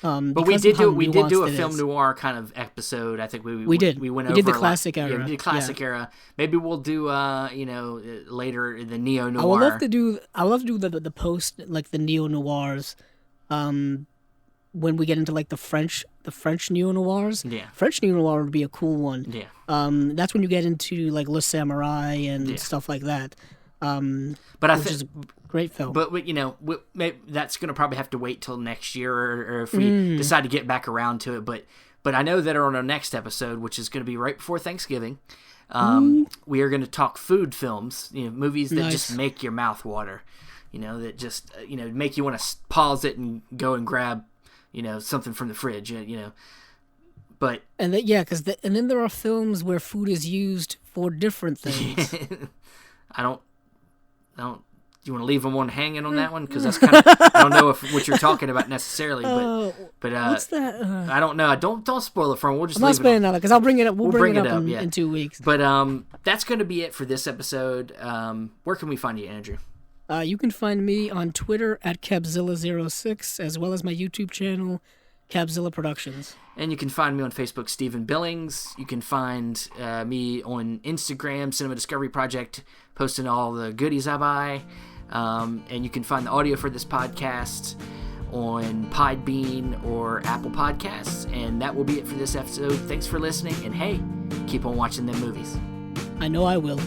But we did do a film noir kind of episode. I think we did. We went over the classic era. Yeah, we did classic era. Maybe we'll do later the neo noir. I would love to do the post, like the neo noirs. When we get into like the French neo noirs. Yeah. French neo noir would be a cool one. Yeah. That's when you get into like Le Samurai and stuff like that. But I think is a great film. But that's going to probably have to wait till next year, or if we decide to get back around to it. But I know that on our next episode, which is going to be right before Thanksgiving, we are going to talk food films, movies that just make your mouth water, that just make you want to pause it and go and grab, something from the fridge, But and then there are films where food is used for different things. I don't. Do you want to leave them hanging on that one? Because that's kind of, I don't know what you're talking about necessarily, but what's that? I don't know. Don't spoil it for them. We'll just. I'm not spoiling that because I'll bring it up. We'll bring it up yeah. in 2 weeks. But that's going to be it for this episode. Where can we find you, Andrew? You can find me on Twitter at Cabzilla06, as well as my YouTube channel, Cabzilla Productions. And you can find me on Facebook, Stephen Billings. You can find me on Instagram, Cinema Discovery Project, posting all the goodies I buy. And you can find the audio for this podcast on Podbean or Apple Podcasts. And that will be it for this episode. Thanks for listening. And hey, keep on watching them movies. I know I will.